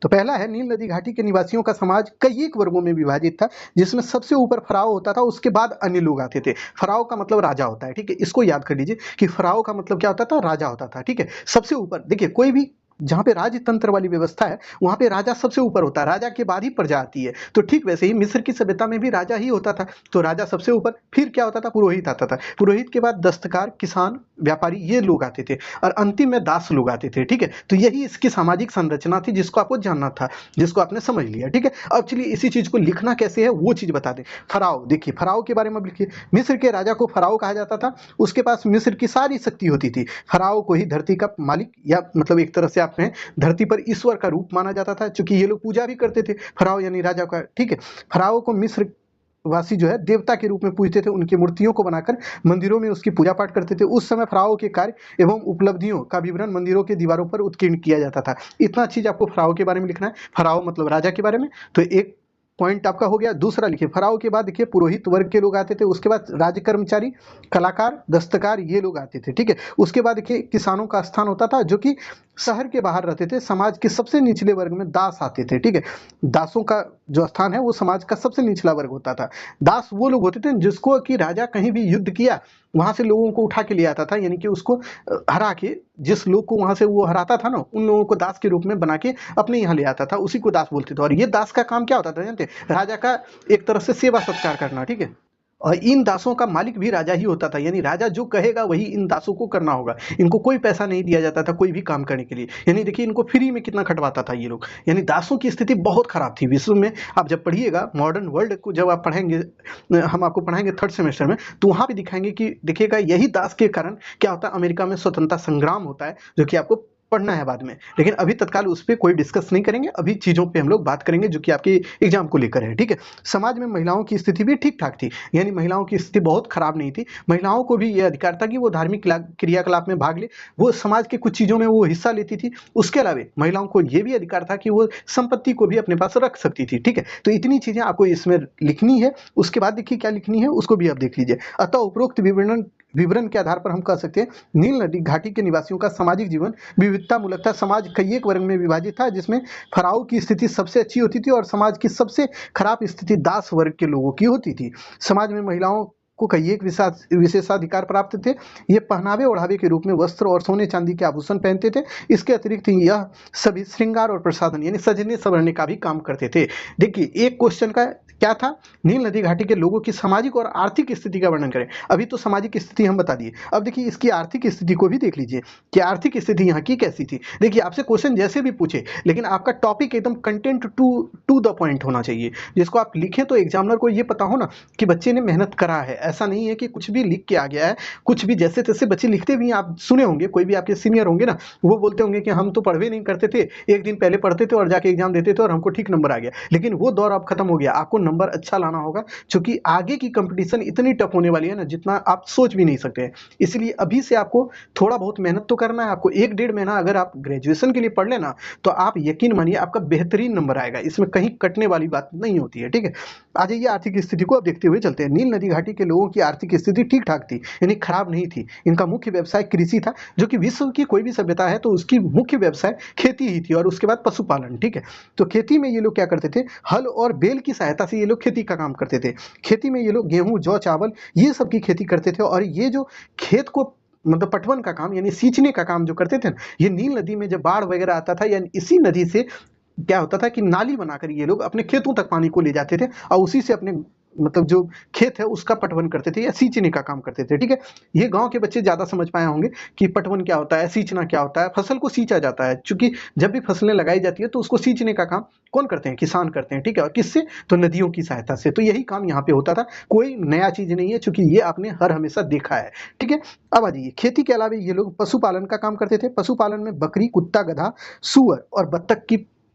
तो पहला है, नील नदी घाटी के निवासियों का समाज कई एक वर्गों में विभाजित था, जिसमें सबसे ऊपर फराओ होता था, उसके बाद अन्य लोग आते थे। फराओ का मतलब राजा होता है, ठीक है। इसको याद कर लीजिए कि फराओ का मतलब क्या होता था, राजा होता था, ठीक है। सबसे ऊपर देखिए, कोई भी जहां पे राजतंत्र वाली व्यवस्था है वहां पे राजा सबसे ऊपर होता है, राजा के बाद ही प्रजा आती है। तो ठीक वैसे ही मिस्र की सभ्यता में भी राजा ही होता था, तो राजा सबसे ऊपर, फिर क्या होता था, पुरोहित आता था, पुरोहित के बाद दस्तकार, किसान, व्यापारी, ये लोग आते थे, और अंतिम में दास लोग आते थे, ठीक है। तो यही इसकी सामाजिक संरचना थी, जिसको आपको जानना था, जिसको आपने समझ लिया, ठीक है। अब चलिए इसी चीज को लिखना कैसे है वो चीज बता दें। फराओ, देखिए फराओ के बारे में लिखिए। मिस्र के राजा को फराओ कहा जाता था, उसके पास मिस्र की सारी शक्ति होती थी। फराओ को ही धरती का मालिक, या मतलब एक तरह से आप में धरती पर ईश्वर का रूप माना जाता था, क्योंकि ये लोग पूजा भी करते थे फराओ यानी राजा का, ठीक है। फराओ को मिस्र वासी जो है देवता के रूप में पूजते थे, उनकी मूर्तियों को बनाकर मंदिरों में उसकी पूजा पाठ करते थे। उस समय फराओ के कार्य एवं उपलब्धियों का विवरण मंदिरों के दीवारों पर उत्कीर्ण किया जाता था। इतना चीज आपको फराओ के बारे में लिखना है, फराओ मतलब राजा के बारे में। तो एक पॉइंट आपका हो गया। दूसरा लिखिए, फराओ के बाद देखिए पुरोहित वर्ग के लोग आते थे, उसके बाद राज्य कर्मचारी, कलाकार, दस्तकार, ये लोग आते थे, ठीक है। उसके बाद देखिए किसानों का स्थान होता था, जो कि शहर के बाहर रहते थे। समाज के सबसे निचले वर्ग में दास आते थे, ठीक है। दासों का जो स्थान है वो समाज का सबसे निचला वर्ग होता था। दास वो लोग होते थे जिसको कि राजा कहीं भी युद्ध किया, वहां से लोगों को उठा के ले आता था, यानी कि उसको हरा के, जिस लोग को वहां से वो हराता था ना, उन लोगों को दास के रूप में बना के अपने यहाँ ले आता था, उसी को दास बोलते थे। और ये दास का काम क्या होता था जानते, राजा का एक तरह से सेवा सत्कार करना, ठीक है। और इन दासों का मालिक भी राजा ही होता था, यानी राजा जो कहेगा वही इन दासों को करना होगा। इनको कोई पैसा नहीं दिया जाता था कोई भी काम करने के लिए, यानी देखिए इनको फ्री में कितना खटवाता था ये लोग। यानी दासों की स्थिति बहुत खराब थी विश्व में। आप जब पढ़िएगा मॉडर्न वर्ल्ड को, जब आप पढ़ेंगे, हम आपको पढ़ाएंगे थर्ड सेमेस्टर में, तो वहां पे दिखाएंगे कि देखिएगा यही दास के कारण क्या होता है, अमेरिका में स्वतंत्रता संग्राम होता है, जो कि आपको पढ़ना है बाद में, लेकिन अभी तत्काल उस पे कोई डिस्कस नहीं करेंगे। अभी चीज़ों पे हम लोग बात करेंगे जो कि आपके एग्जाम को लेकर है, ठीक है। समाज में महिलाओं की स्थिति भी ठीक ठाक थी, यानी महिलाओं की स्थिति बहुत खराब नहीं थी। महिलाओं को भी यह अधिकार था कि वो धार्मिक क्रियाकलाप में भाग ले, वो समाज के कुछ चीज़ों में वो हिस्सा लेती थी। उसके अलावा महिलाओं को ये भी अधिकार था कि वो संपत्ति को भी अपने पास रख सकती थी, ठीक है। तो इतनी चीज़ें आपको इसमें लिखनी है। उसके बाद देखिए क्या लिखनी है, उसको भी आप देख लीजिए। अतः उपरोक्त विवरण के आधार पर हम कह सकते हैं नील नदी घाटी के निवासियों का सामाजिक जीवन विविधता मूलक था। समाज कई एक वर्ग में विभाजित था, जिसमें फराऊ की स्थिति सबसे अच्छी होती थी और समाज की सबसे खराब स्थिति दास वर्ग के लोगों की होती थी। समाज में महिलाओं को कई एक विशेषाधिकार प्राप्त थे। ये पहनावे ओढ़ावे के रूप में वस्त्र और सोने चांदी के आभूषण पहनते थे। इसके अतिरिक्त यह सभी श्रृंगार और प्रसाधन यानी सजने संवरने का भी काम करते थे। देखिए एक क्वेश्चन का क्या था, नील नदी घाटी के लोगों की सामाजिक और आर्थिक स्थिति का वर्णन करें। अभी तो सामाजिक स्थिति हम बता दिए, अब देखिए इसकी आर्थिक स्थिति को भी देख लीजिए कि आर्थिक स्थिति यहाँ की कैसी थी। देखिए आपसे क्वेश्चन जैसे भी पूछे, लेकिन आपका टॉपिक एकदम कंटेंट टू द पॉइंट होना चाहिए, जिसको आप लिखें तो एग्जामिनर को ये पता हो ना कि बच्चे ने मेहनत करा है। ऐसा नहीं है कि कुछ भी लिख के आ गया है, कुछ भी जैसे तैसे बच्चे लिखते भी हैं। आप सुने होंगे, कोई भी आपके सीनियर होंगे ना, वो बोलते होंगे कि हम तो पढ़वे नहीं करते थे, एक दिन पहले पढ़ते थे और जाके एग्जाम देते थे और हमको ठीक नंबर आ गया। लेकिन वो दौर अब खत्म हो गया, आपको नंबर अच्छा लाना होगा, क्योंकि आगे की कंपटीशन इतनी टफ होने वाली है ना, जितना आप सोच भी नहीं सकते हैं। इसलिए अभी से आपको थोड़ा बहुत मेहनत तो करना है। आपको 1-1.5 महीना अगर आप ग्रेजुएशन के लिए पढ़ लेना, तो आप यकीन मानिए आपका बेहतरीन नंबर आएगा, इसमें कहीं कटने वाली बात नहीं होती है, ठीक है। आ जाइए आर्थिक स्थिति को अब देखते हुए चलते हैं। नील नदी घाटी के लोगों की आर्थिक स्थिति ठीक ठाक थी, यानी खराब नहीं थी। इनका मुख्य व्यवसाय कृषि था, जो कि विश्व की कोई भी सभ्यता है तो उसकी मुख्य व्यवसाय खेती ही थी, और उसके बाद पशुपालन, ठीक है। तो खेती में ये लोग क्या करते थे, हल और बैल की सहायता से ये लोग खेती का काम करते थे। खेती में ये लोग गेहूं, जौ, चावल ये सब की खेती करते थे। और ये जो खेत को मतलब पटवन का काम यानी सींचने का काम जो करते थे ना, ये नील नदी में जब बाढ़ वगैरह आता था, यानी इसी नदी से क्या होता था कि नाली बनाकर ये लोग अपने खेतों तक पानी को ले जाते थे और उसी से अपने मतलब जो खेत है उसका पटवन करते थे या सींचने का काम करते थे, ठीक है। ये गांव के बच्चे ज्यादा समझ पाए होंगे कि पटवन क्या होता है, सींचना क्या होता है। फसल को सींचा जाता है, क्योंकि जब भी फसलें लगाई जाती है तो उसको सींचने का काम कौन करते हैं, किसान करते हैं, ठीक है। और किससे, तो नदियों की सहायता से। तो यही काम यहाँ पे होता था, कोई नया चीज नहीं है, क्योंकि ये आपने हर हमेशा देखा है, ठीक है। अब आ जाइए, खेती के अलावा ये लोग पशुपालन का काम करते थे। पशुपालन में बकरी, कुत्ता, गधा, सुअर और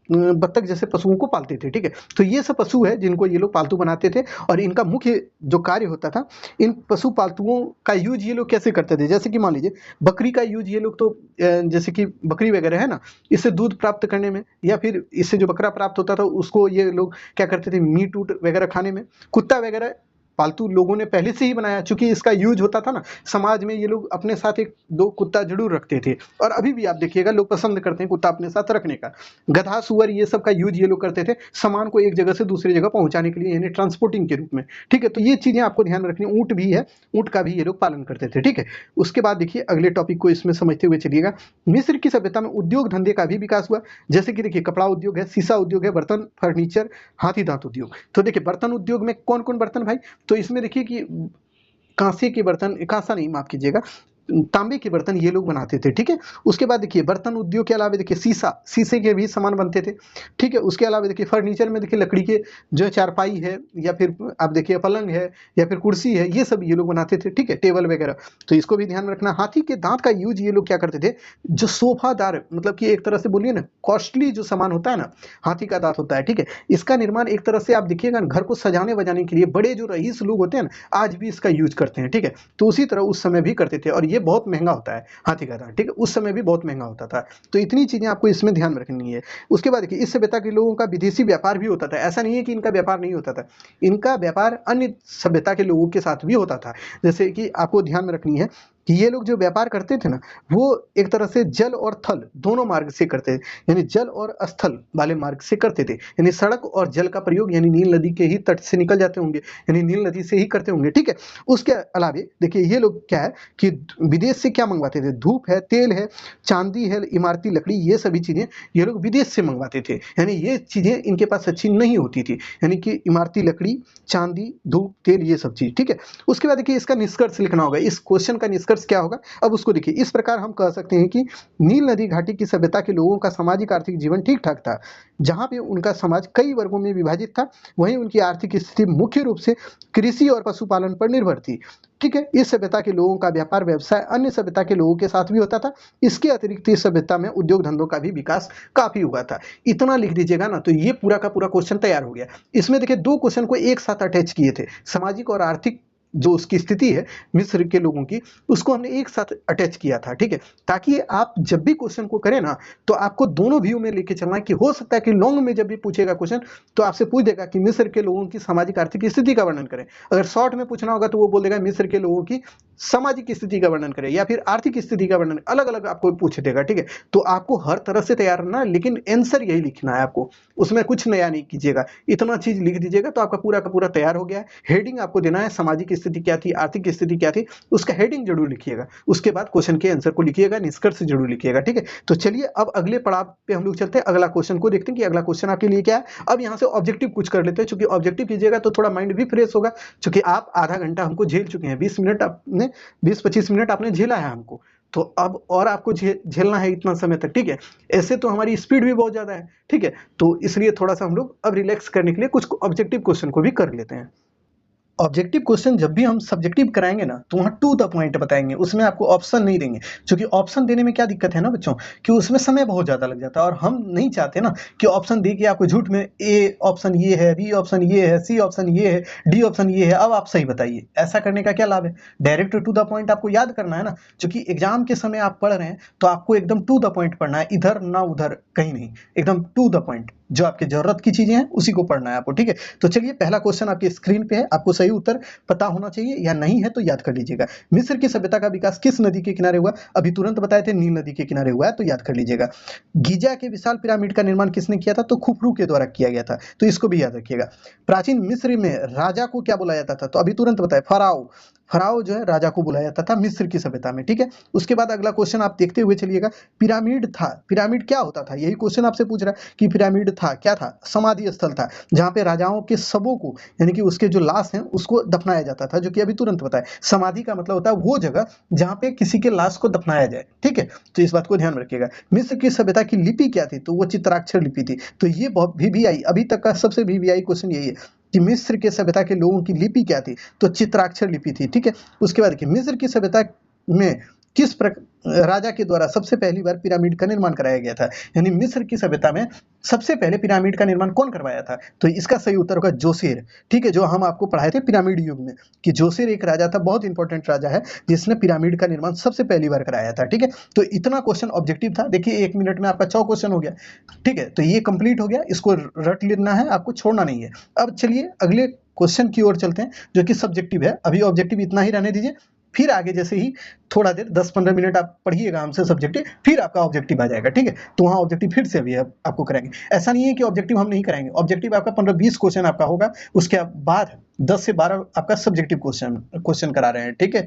बत्तख जैसे पशुओं को पालते थे, ठीक है। तो ये सब पशु है जिनको ये लोग पालतू बनाते थे, और इनका मुख्य जो कार्य होता था, इन पशु पालतुओं का यूज ये लोग कैसे करते थे। जैसे कि मान लीजिए बकरी का यूज ये लोग तो जैसे कि बकरी वगैरह है ना, इससे दूध प्राप्त करने में, या फिर इससे जो बकरा प्राप्त होता था उसको ये लोग क्या करते थे, मीट उट वगैरह खाने में। कुत्ता वगैरह पालतू लोगों ने पहले से ही बनाया, चूंकि इसका यूज होता था ना समाज में, ये लोग अपने साथ 1-2 कुत्ता जरूर रखते थे, और अभी भी आप देखिएगा लोग पसंद करते हैं कुत्ता अपने साथ रखने का। गधा, सुअर ये सब का यूज ये लोग करते थे सामान को एक जगह से दूसरी जगह पहुंचाने के लिए, यानी ट्रांसपोर्टिंग के रूप में, ठीक है। तो ये चीजें आपको ध्यान रखनी। ऊंट भी है, ऊंट का भी ये लोग पालन करते थे, ठीक है। उसके बाद देखिए अगले टॉपिक को इसमें समझते हुए चलिएगा। मिस्र की सभ्यता में उद्योग धंधे का भी विकास हुआ, जैसे कि देखिए कपड़ा उद्योग है, शीशा उद्योग है, बर्तन, फर्नीचर, हाथी दांत उद्योग। तो देखिए बर्तन उद्योग में कौन कौन बर्तन भाई, तो इसमें देखिए कि कांसे के बर्तन, कांसा नहीं माफ कीजिएगा, तांबे के बर्तन ये लोग बनाते थे, ठीक है। उसके बाद देखिए बर्तन उद्योग के अलावा देखिए शीशे के भी सामान बनते थे, ठीक है। उसके अलावा देखिए फर्नीचर में देखिए लकड़ी के जो चारपाई है, या फिर आप देखिए पलंग है, या फिर कुर्सी है, ये सब ये लोग बनाते थे, ठीक है, टेबल वगैरह। तो इसको भी ध्यान रखना। हाथी के दांत का यूज ये लोग क्या करते थे, जो सोफादार मतलब कि एक तरह से बोलिए ना कॉस्टली जो सामान होता है ना, हाथी का दांत होता है, ठीक है। इसका निर्माण एक तरह से आप देखिएगा घर को सजाने बजाने के लिए बड़े जो रईस लोग होते हैं ना, आज भी इसका यूज करते हैं, ठीक है। तो उसी तरह उस समय भी करते थे, और ये बहुत महंगा होता है हाथी का दांत, ठीक है। उस समय भी बहुत महंगा होता था। तो इतनी चीजें आपको इसमें ध्यान रखनी है। उसके बाद देखिए इस सभ्यता के लोगों का विदेशी व्यापार भी होता था। ऐसा नहीं है कि इनका व्यापार नहीं होता था, इनका व्यापार अन्य सभ्यता के लोगों के साथ भी होता था। जैसे कि आपको ध्यान में रखनी है कि ये लोग जो व्यापार करते थे ना, वो एक तरह से जल और थल दोनों मार्ग से करते थे, यानी जल और स्थल वाले मार्ग से करते थे। यानी सड़क और जल का प्रयोग, यानी नील नदी के ही तट से निकल जाते होंगे, यानी नील नदी से ही करते होंगे, ठीक है। उसके अलावा देखिए ये लोग क्या है कि विदेश से क्या मंगवाते थे, धूप है, तेल है, चांदी है, इमारती लकड़ी, ये सभी चीजें ये लोग विदेश से मंगवाते थे। यानी ये चीजें इनके पास अच्छी नहीं होती थी, यानी कि इमारती लकड़ी, चांदी, धूप, तेल, ये सब चीज, ठीक है। उसके बाद देखिए इसका निष्कर्ष लिखना होगा। इस क्वेश्चन का निष्कर्ष निष्कर्ष क्या होगा अब उसको देखिए। इस प्रकार हम कह सकते हैं कि नील नदी घाटी की सभ्यता के लोगों का सामाजिक आर्थिक जीवन ठीक ठाक था। जहाँ पे उनका समाज कई वर्गों में विभाजित था, वहीं उनकी आर्थिक स्थिति मुख्य रूप से कृषि और पशुपालन पर निर्भर थी। ठीक है, इस सभ्यता के लोगों का व्यापार व्यवसाय अन्य सभ्यता के लोगों के साथ भी होता था। इसके अतिरिक्त इस सभ्यता में उद्योग धंधों का भी विकास काफी हुआ था। इतना लिख दीजिएगा ना, तो ये पूरा का पूरा क्वेश्चन तैयार हो गया। इसमें देखिए 2 क्वेश्चन को एक साथ अटैच किए थे, सामाजिक और आर्थिक जो उसकी स्थिति है मिस्र के लोगों की, उसको हमने एक साथ अटैच किया था। ठीक है, ताकि आप जब भी क्वेश्चन को करें ना, तो आपको दोनों व्यू में लेके चलना है कि हो सकता है कि लॉन्ग में जब भी पूछेगा क्वेश्चन तो आपसे पूछ देगा कि मिस्र के लोगों की सामाजिक आर्थिक स्थिति का वर्णन करें। अगर शॉर्ट में पूछना होगा तो वो बोल देगा मिस्र के लोगों की सामाजिक स्थिति का वर्णन करें या फिर आर्थिक स्थिति का वर्णन, अलग अलग आपको पूछ देगा। ठीक है, तो आपको हर तरह से तैयार रहना, लेकिन आंसर यही लिखना है आपको, उसमें कुछ नया नहीं कीजिएगा। इतना चीज लिख दीजिएगा तो आपका पूरा का पूरा तैयार हो गया है। हेडिंग आपको देना है सामाजिक स्थिति क्या थी, आर्थिक स्थिति क्या थी, उसका हेडिंग जरूर लिखिएगा। उसके बाद क्वेश्चन के आंसर को लिखिएगा, निष्कर्ष जरूर लिखिएगा। ठीक है, तो चलिए अब अगले पड़ाव पे हम लोग चलते हैं, अगला क्वेश्चन को देखते हैं कि अगला क्वेश्चन आपके लिए क्या है। अब यहाँ से ऑब्जेक्टिव कुछ कर लेते हैं, चूंकि ऑब्जेक्टिव कीजिएगा तो थोड़ा माइंड भी फ्रेश होगा, चूंकि आप आधा घंटा हमको झेल चुके हैं, 20 मिनट आपने 20-25 मिनट आपने झेला है हमको, तो अब और आपको झेलना है इतना समय तक। ठीक है, ऐसे तो हमारी स्पीड भी बहुत ज्यादा है। ठीक है, तो इसलिए थोड़ा सा हम लोग अब रिलैक्स करने के लिए कुछ ऑब्जेक्टिव क्वेश्चन को भी कर लेते हैं। ऑब्जेक्टिव क्वेश्चन जब भी हम सब्जेक्टिव कराएंगे ना, तो वहाँ टू द पॉइंट बताएंगे, उसमें आपको ऑप्शन नहीं देंगे। क्योंकि ऑप्शन देने में क्या दिक्कत है ना बच्चों, कि उसमें समय बहुत ज़्यादा लग जाता है, और हम नहीं चाहते ना कि ऑप्शन दे के आपको झूठ में ए ऑप्शन ये है, बी ऑप्शन ये है, सी ऑप्शन ये है, डी ऑप्शन ये है, अब आप सही बताइए। ऐसा करने का क्या लाभ है? डायरेक्ट टू द पॉइंट आपको याद करना है ना, क्योंकि एग्जाम के समय आप पढ़ रहे हैं तो आपको एकदम टू द पॉइंट पढ़ना है, इधर ना उधर कहीं नहीं, एकदम टू द पॉइंट, जो आपकी जरूरत की चीजें हैं उसी को पढ़ना है आपको। ठीक है, तो चलिए पहला क्वेश्चन आपकी स्क्रीन पे है, आपको सही उत्तर पता होना चाहिए, या नहीं है तो याद कर लीजिएगा। मिस्र की सभ्यता का विकास किस नदी के किनारे हुआ? अभी तुरंत बताए थे, नील नदी के किनारे हुआ है, तो याद कर लीजिएगा। गीजा के विशाल पिरामिड का निर्माण किसने किया था? तो खुफरू के द्वारा किया गया था, तो इसको भी याद रखिएगा। प्राचीन मिस्र में राजा को क्या बुलाया जाता था? तो अभी तुरंत बताए, फराओ। फराओ जो है राजा को बुलाया जाता था मिस्र की सभ्यता में। ठीक है, उसके बाद अगला क्वेश्चन आप देखते हुए चलिएगा। पिरामिड था, पिरामिड क्या होता था? यही क्वेश्चन आपसे पूछ रहा है कि पिरामिड था क्या था? समाधि स्थल था, जहाँ पे राजाओं के शवों को, यानी कि उसके जो लाश हैं उसको दफनाया जाता था, जो कि अभी तुरंत बताए। समाधि का मतलब होता है वो जगह जहाँ पे किसी के लाश को दफनाया जाए। ठीक है, तो इस बात को ध्यान रखिएगा। मिस्र की सभ्यता की लिपि क्या थी? तो वो चित्राक्षर लिपि थी। तो ये बहुत वीवीआई, अभी तक का सबसे वीवीआई क्वेश्चन यही है कि मिस्र के सभ्यता के लोगों की लिपि क्या थी? तो चित्राक्षर लिपि थी। ठीक है, उसके बाद देखिए, मिस्र की सभ्यता में किस राजा के द्वारा सबसे पहली बार पिरामिड का निर्माण कराया गया था? यानी मिस्र की सभ्यता में सबसे पहले पिरामिड का निर्माण कौन करवाया था? तो इसका सही उत्तर होगा जोसेर। ठीक है, जो हम आपको पढ़ाए थे पिरामिड युग में, कि जोसेर एक राजा था, बहुत इंपॉर्टेंट राजा है, जिसने पिरामिड का निर्माण सबसे पहली बार कराया था। ठीक है, तो इतना क्वेश्चन ऑब्जेक्टिव था। देखिए 1 मिनट में आपका 6 क्वेश्चन हो गया। ठीक है, तो ये कंप्लीट हो गया, इसको रट लेना है, आपको छोड़ना नहीं है। अब चलिए अगले क्वेश्चन की ओर चलते हैं, जो कि सब्जेक्टिव है। अभी ऑब्जेक्टिव इतना ही रहने दीजिए, फिर आगे जैसे ही थोड़ा देर 10-15 मिनट आप पढ़िएगा हमसे सब्जेक्टिव, फिर आपका ऑब्जेक्टिव आ जाएगा। ठीक है, तो वहाँ ऑब्जेक्टिव फिर से अभी आपको कराएंगे। ऐसा नहीं है कि ऑब्जेक्टिव हम नहीं कराएंगे, ऑब्जेक्टिव आपका 15-20 क्वेश्चन आपका होगा, उसके बाद 10 से 12 आपका सब्जेक्टिव क्वेश्चन करा रहे हैं। ठीक है,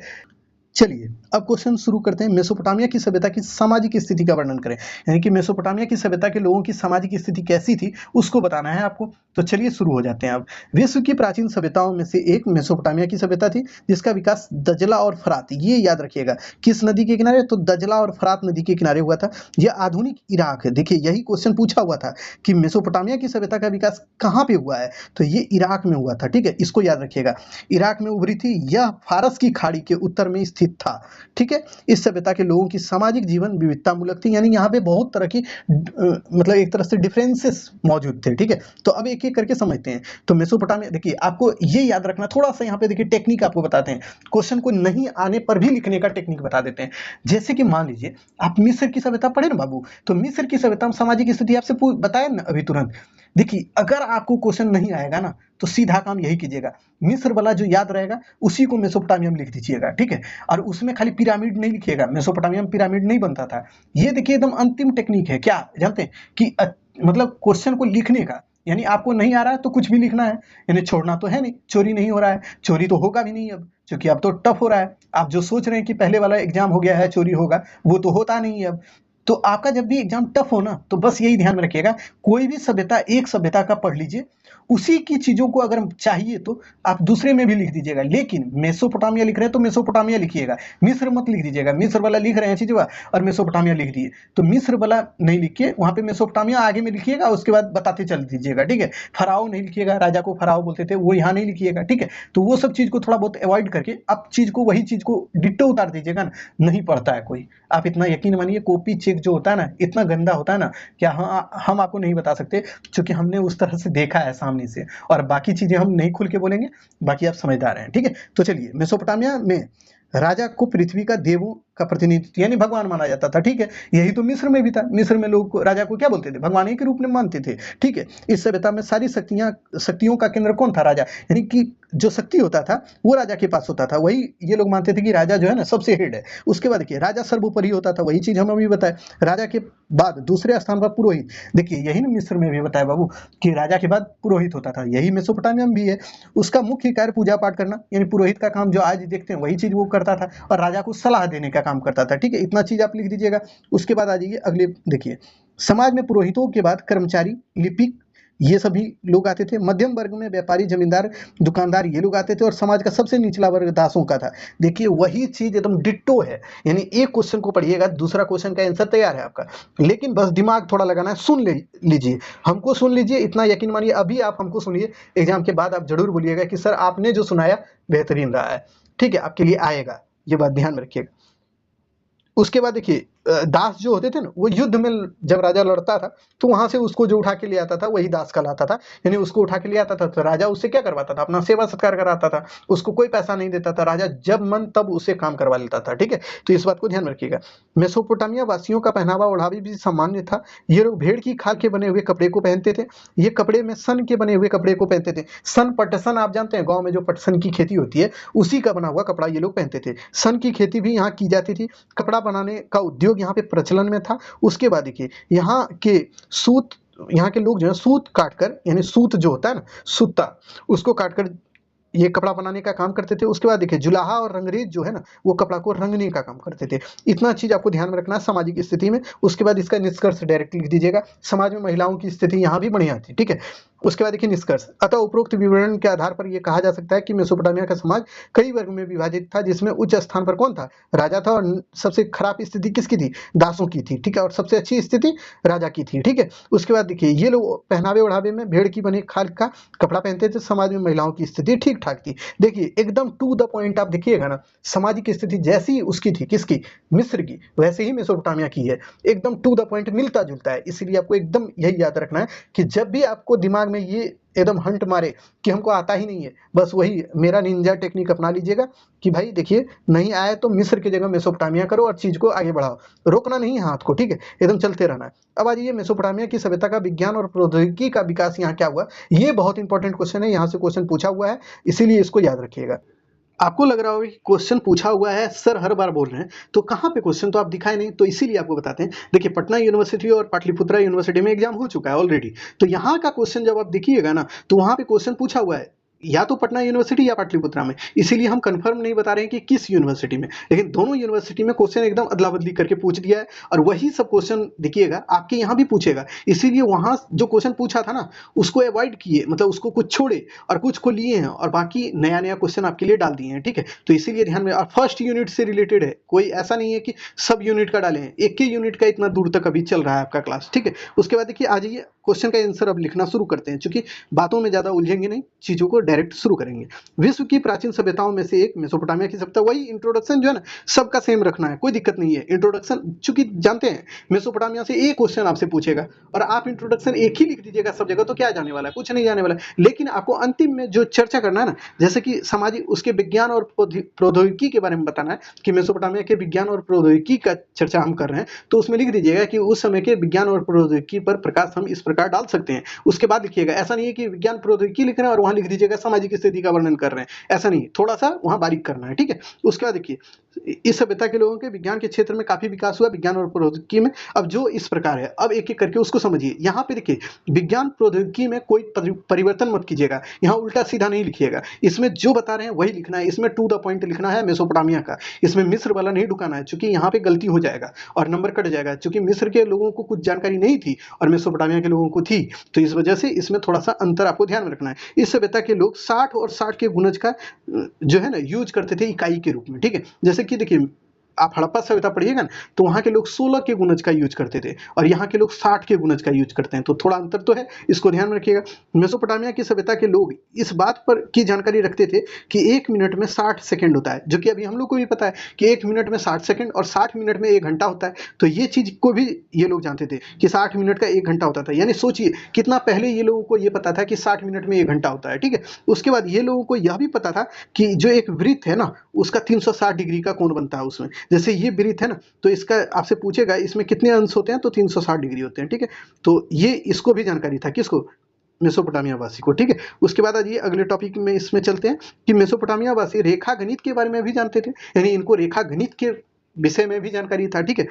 चलिए अब क्वेश्चन शुरू करते हैं। मेसोपोटामिया की सभ्यता की सामाजिक स्थिति का वर्णन करें, यानी कि मेसोपोटामिया की सभ्यता के लोगों की सामाजिक स्थिति कैसी थी उसको बताना है आपको। तो चलिए शुरू हो जाते हैं। अब विश्व की प्राचीन सभ्यताओं में से एक मेसोपोटामिया की सभ्यता थी, जिसका विकास दजला और फरात, ये याद रखिएगा, किस नदी के किनारे? तो दजला और फरात नदी के किनारे हुआ था। यह आधुनिक इराक है। देखिए यही क्वेश्चन पूछा हुआ था कि मेसोपोटामिया की सभ्यता का विकास कहाँ पे हुआ है? तो ये इराक में हुआ था। ठीक है, इसको याद रखिएगा, इराक में उभरी थी। यह फारस की खाड़ी के उत्तर में स्थित था। ठीक है, इस सभ्यता के लोगों की सामाजिक जीवन विविधता मूलक थी, यानी यहाँ पे बहुत तरह की मतलब एक तरह से डिफरेंसेस मौजूद थे। ठीक है, तो अब एक एक करके समझते हैं। तो मेसोपोटामिया, देखिए आपको ये याद रखना, थोड़ा सा यहाँ पे देखिए टेक्निक आपको बताते हैं, क्वेश्चन को नहीं आने पर भी लिखने का टेक्निक बता देते हैं। जैसे कि मान लीजिए आप मिस्र की सभ्यता पढ़े ना बाबू, तो मिस्र की सभ्यता में सामाजिक स्थिति आपसे बताया ना अभी तुरंत। देखिए अगर आपको क्वेश्चन नहीं आएगा ना, तो सीधा काम यही कीजिएगा, मिस्र वाला जो याद रहेगा उसी को मेसोपोटामिया में लिख दीजिएगा। ठीक है, और उसमें खाली पिरामिड नहीं लिखिएगा, मेसोपोटामिया में पिरामिड नहीं बनता था। ये देखिए एकदम अंतिम टेक्निक है, क्या जानते हैं कि मतलब क्वेश्चन को लिखने का, यानी आपको नहीं आ रहा है तो कुछ भी लिखना है, यानी छोड़ना तो है नहीं, चोरी नहीं हो रहा है, चोरी तो होगा भी नहीं अब, क्योंकि अब तो टफ हो रहा है। आप जो सोच रहे हैं कि पहले वाला एग्जाम हो गया है, चोरी होगा, वो तो होता नहीं है अब। तो आपका जब भी एग्जाम टफ हो ना, तो बस यही ध्यान में रखिएगा, कोई भी सभ्यता, एक सभ्यता का पढ़ लीजिए, उसी की चीज़ों को अगर चाहिए तो आप दूसरे में भी लिख दीजिएगा, लेकिन मेसोपोटामिया लिख रहे हैं तो मेसोपोटामिया लिखिएगा, मिस्र मत लिख दीजिएगा। मिस्र वाला लिख रहे हैं चीज़ और मेसोपोटामिया लिख दिए तो मिस्र वाला नहीं लिखिए, वहाँ पे मेसोपोटामिया आगे में लिखिएगा, उसके बाद बताते चल दीजिएगा, ठीक है। फराओ नहीं लिखिएगा, राजा को फराओ बोलते थे, वो यहाँ नहीं लिखिएगा, ठीक है। तो वो सब चीज़ को थोड़ा बहुत अवॉइड करके आप चीज़ को वही चीज़ को डिट्टो उतार दीजिएगा ना, नहीं पढ़ता है कोई। आप इतना यकीन मानिए, कॉपी चेक जो होता है ना, इतना गंदा होता है ना, क्या हम आपको नहीं बता सकते, क्योंकि हमने उस तरह से देखा है सामने से, और बाकी चीज़ें हम नहीं खुल के बोलेंगे, बाकी आप समझदार हैं, ठीक है। तो चलिए, मेसोपोटामिया में राजा को पृथ्वी का देवों का प्रतिनिधित्व यानी भगवान माना जाता था, ठीक है। यही तो मिस्र में भी था। मिस्र में लोग राजा को क्या बोलते थे? भगवान ही के रूप में मानते थे, ठीक है। इस सभ्यता में सारी शक्तियों का केंद्र कौन था? राजा। यानी कि जो शक्ति होता था वो राजा के पास होता था, वही ये लोग मानते थे कि राजा जो है ना सबसे हेड है। उसके बाद देखिए, राजा सर्वोपरि होता था, वही चीज हम अभी बताए। राजा के बाद दूसरे स्थान पर पुरोहित। देखिए, यही ना मिस्र में भी बताया बाबू कि राजा के बाद पुरोहित होता था, यही मेसोपोटामिया में भी है। उसका मुख्य कार्य पूजा पाठ करना, यानी पुरोहित का काम जो आज देखते हैं वही चीज वो करता था, और राजा को सलाह देने का काम करता था, ठीक है। इतना चीज आप लिख दीजिएगा। उसके बाद आ जाइए अगले, देखिए, समाज में पुरोहितों के बाद कर्मचारी, लिपिक, ये सभी लोग आते थे। मध्यम वर्ग में व्यापारी, जमींदार, दुकानदार, ये लोग आते थे, और समाज का सबसे निचला वर्ग दासों का था। देखिए, वही चीज एकदम डिट्टो है। यानी एक क्वेश्चन को पढ़िएगा, दूसरा क्वेश्चन का आंसर तैयार है आपका, लेकिन बस दिमाग थोड़ा लगाना है। सुन लीजिए, हमको सुन लीजिए, इतना यकीन मानिए। अभी आप हमको सुनिए, एग्जाम के बाद आप जरूर बोलिएगा कि सर आपने जो सुनाया बेहतरीन रहा है, ठीक है, आपके लिए आएगा, ये बात ध्यान में रखिएगा। उसके बाद देखिए, दास जो होते थे ना, वो युद्ध में जब राजा लड़ता था तो वहां से उसको जो उठा के ले आता था वही दास कहलाता था। यानी उसको उठा के ले आता था तो राजा उससे क्या करवाता था? अपना सेवा सत्कार कराता था। उसको कोई पैसा नहीं देता था, राजा जब मन तब उसे काम करवा लेता था, ठीक है। तो इस बात को ध्यान में रखिएगा। मेसोपोटामिया वासियों का पहनावा ओढ़ावी भी सामान्य था। ये लोग भेड़ की खाल के बने हुए कपड़े को पहनते थे। ये कपड़े में सन के बने हुए कपड़े को पहनते थे। सन, पटसन, आप जानते हैं गाँव में जो पटसन की खेती होती है उसी का बना हुआ कपड़ा ये लोग पहनते थे। सन की खेती भी यहाँ की जाती थी। कपड़ा बनाने का उद्योग यहाँ पे प्रचलन में था। उसके बाद देखिए, यहाँ के लोग जो है सूत काटकर, यानी सूत जो होता है ना, सूता, उसको काटकर ये कपड़ा बनाने का काम करते थे। उसके बाद देखिए, जुलाहा और रंगरेज जो है ना, वो कपड़ा को रंगने का काम करते थे। इतना चीज आपको ध्यान में रखना है सामाजिक स्थिति में। उसके बाद इसका निष्कर्ष डायरेक्ट लिख दीजिएगा। समाज में महिलाओं की स्थिति यहाँ भी बढ़िया थी, ठीक है। उसके बाद देखिए निष्कर्ष। अतः उपरोक्त विवरण के आधार पर यह कहा जा सकता है कि मेसोपोटामिया का समाज कई वर्ग में विभाजित था, जिसमें उच्च स्थान पर कौन था? राजा था, और सबसे खराब स्थिति किसकी थी? दासों की थी, ठीक है, और सबसे अच्छी स्थिति राजा की थी, ठीक है। उसके बाद देखिए, ये लोग पहनावे ओढ़ावे में भेड़ की बनी खाल का कपड़ा पहनते थे। समाज में महिलाओं की स्थिति ठीक ठाक थी। देखिए, एकदम टू द पॉइंट आप देखिएगा ना, सामाजिक स्थिति जैसी उसकी थी, किसकी? मिस्र की, वैसे ही मेसोपोटामिया की है। एकदम टू द पॉइंट, मिलता जुलता है। इसीलिए आपको एकदम यही याद रखना है कि जब भी आपको दिमाग में ये एकदम हंट मारे कि हमको आता ही नहीं है, बस वही मेरा निंजा टेक्निक अपना लीजिएगा कि भाई देखिए, नहीं आए तो मिस्र की जगह मेसोपोटामिया करो और चीज को आगे बढ़ाओ। रोकना नहीं है हाथ को, ठीक है, एकदम चलते रहना है। अब आ जाइए, मेसोपोटामिया की सभ्यता का विज्ञान और प्रौद्योगिकी का विकास यहाँ क्या हुआ? ये बहुत इंपॉर्टेंट क्वेश्चन है, यहाँ से क्वेश्चन पूछा हुआ है, इसीलिए इसको याद रखिएगा। आपको लग रहा होगा कि क्वेश्चन पूछा हुआ है, सर हर बार बोल रहे हैं, तो कहाँ पे क्वेश्चन तो आप दिखाए नहीं, तो इसीलिए आपको बताते हैं। देखिए, पटना यूनिवर्सिटी और पाटलिपुत्रा यूनिवर्सिटी में एग्जाम हो चुका है ऑलरेडी, तो यहाँ का क्वेश्चन जब आप देखिएगा ना, तो वहाँ पे क्वेश्चन पूछा हुआ है या तो पटना यूनिवर्सिटी या पाटलिपुत्रा में। इसीलिए हम कंफर्म नहीं बता रहे हैं कि किस यूनिवर्सिटी में, लेकिन दोनों यूनिवर्सिटी में क्वेश्चन एकदम अदला बदली करके पूछ दिया है, और वही सब क्वेश्चन देखिएगा आपके यहाँ भी पूछेगा। इसीलिए वहाँ जो क्वेश्चन पूछा था ना, उसको अवॉइड किए, मतलब उसको कुछ छोड़े और कुछ को लिए हैं, और बाकी नया नया क्वेश्चन आपके लिए डाल दिए हैं, ठीक है। तो इसीलिए ध्यान में, और फर्स्ट यूनिट से रिलेटेड है, कोई ऐसा नहीं है कि सब यूनिट का डाले हैं, एक ही यूनिट का इतना दूर तक अभी चल रहा है आपका क्लास, ठीक है। उसके बाद देखिए, आ जाइए क्वेश्चन का आंसर अब लिखना शुरू करते हैं, क्योंकि बातों में ज्यादा उलझेंगे नहीं, चीजों को डायरेक्ट शुरू करेंगे। विश्व की प्राचीन सभ्यताओं में से एक मेसोपोटामिया की सभ्यता, वही इंट्रोडक्शन जो है ना, सबका सेम रखना है, कोई दिक्कत नहीं है। इंट्रोडक्शन, चूंकि जानते हैं मेसोपोटामिया से एक क्वेश्चन आपसे पूछेगा, और आप इंट्रोडक्शन एक ही लिख दीजिएगा सब जगह, तो क्या जाने वाला है? कुछ नहीं जाने वाला है। लेकिन आपको अंतिम में जो चर्चा करना है ना, जैसे कि सामाजिक, उसके विज्ञान और प्रौद्योगिकी के बारे में बताना है कि मेसोपोटामिया के विज्ञान और प्रौद्योगिकी का चर्चा हम कर रहे हैं, तो उसमें लिख दीजिएगा कि उस समय के विज्ञान और प्रौद्योगिकी पर प्रकाश हम इस प्रकार डाल सकते हैं। उसके बाद लिखिएगा, ऐसा नहीं है कि विज्ञान प्रौद्योगिकी लिख रहे हैं और वहां लिख दीजिएगा सामाजिक स्थिति का वर्णन कर रहे हैं, ऐसा नहीं, थोड़ा सा वहां बारीक करना है, ठीक है। उसके बाद देखिए, इस सभ्यता के लोगों के विज्ञान के क्षेत्र में काफी विकास हुआ, विज्ञान और प्रौद्योगिकी में। अब जो इस प्रकार है, अब एक एक करके उसको समझिए। यहाँ पे देखिए, विज्ञान प्रौद्योगिकी में कोई परिवर्तन मत कीजिएगा, यहाँ उल्टा सीधा नहीं लिखिएगा, इसमें जो बता रहे हैं वही लिखना है। इसमें टू द पॉइंट लिखना है मेसोपोटामिया का, इसमें मिस्र वाला नहीं ढुकाना है, क्योंकि यहाँ पे गलती हो जाएगा और नंबर कट जाएगा, क्योंकि मिस्र के लोगों को कुछ जानकारी नहीं थी और मेसोपोटामिया के लोगों लोगों को थी, तो इस वजह से इसमें थोड़ा सा अंतर आपको ध्यान में रखना है। इस सभ्यता के लोग 60 और 60 के गुणज का जो है ना यूज करते थे इकाई के रूप में, ठीक है। जैसे कि देखिए आप हड़प्पा सभ्यता पढ़िएगा ना, तो वहाँ के लोग 16 के गुणज का यूज करते थे और यहाँ के लोग 60 के गुणज का यूज करते हैं, तो थोड़ा अंतर तो है, इसको ध्यान में रखिएगा। मेसोपोटामिया की सभ्यता के लोग इस बात पर की जानकारी रखते थे कि 1 मिनट में 60 सेकंड होता है, जो कि अभी हम लोग को भी पता है कि 1 मिनट में 60 सेकंड और 60 मिनट में 1 घंटा होता है। तो ये चीज को भी ये लोग जानते थे कि 60 मिनट का 1 घंटा होता था। यानी सोचिए कितना पहले ये लोगों को ये पता था कि 60 मिनट में 1 घंटा होता है, ठीक है। उसके बाद ये लोगों को यह भी पता था कि जो एक वृत्त है ना, उसका 360 डिग्री का कोण बनता है उसमें। जैसे ये वृत्त है ना, तो इसका आपसे पूछेगा इसमें कितने अंश होते हैं, तो 360 डिग्री होते हैं, ठीक है। तो ये इसको भी जानकारी था, किसको, मेसोपोटामिया वासी को, ठीक है। उसके बाद आइए अगले टॉपिक में इसमें चलते हैं कि मेसोपोटामिया वासी रेखा गणित के बारे में भी जानते थे, यानी इनको रेखा गणित के विषय में भी जानकारी था, ठीक है।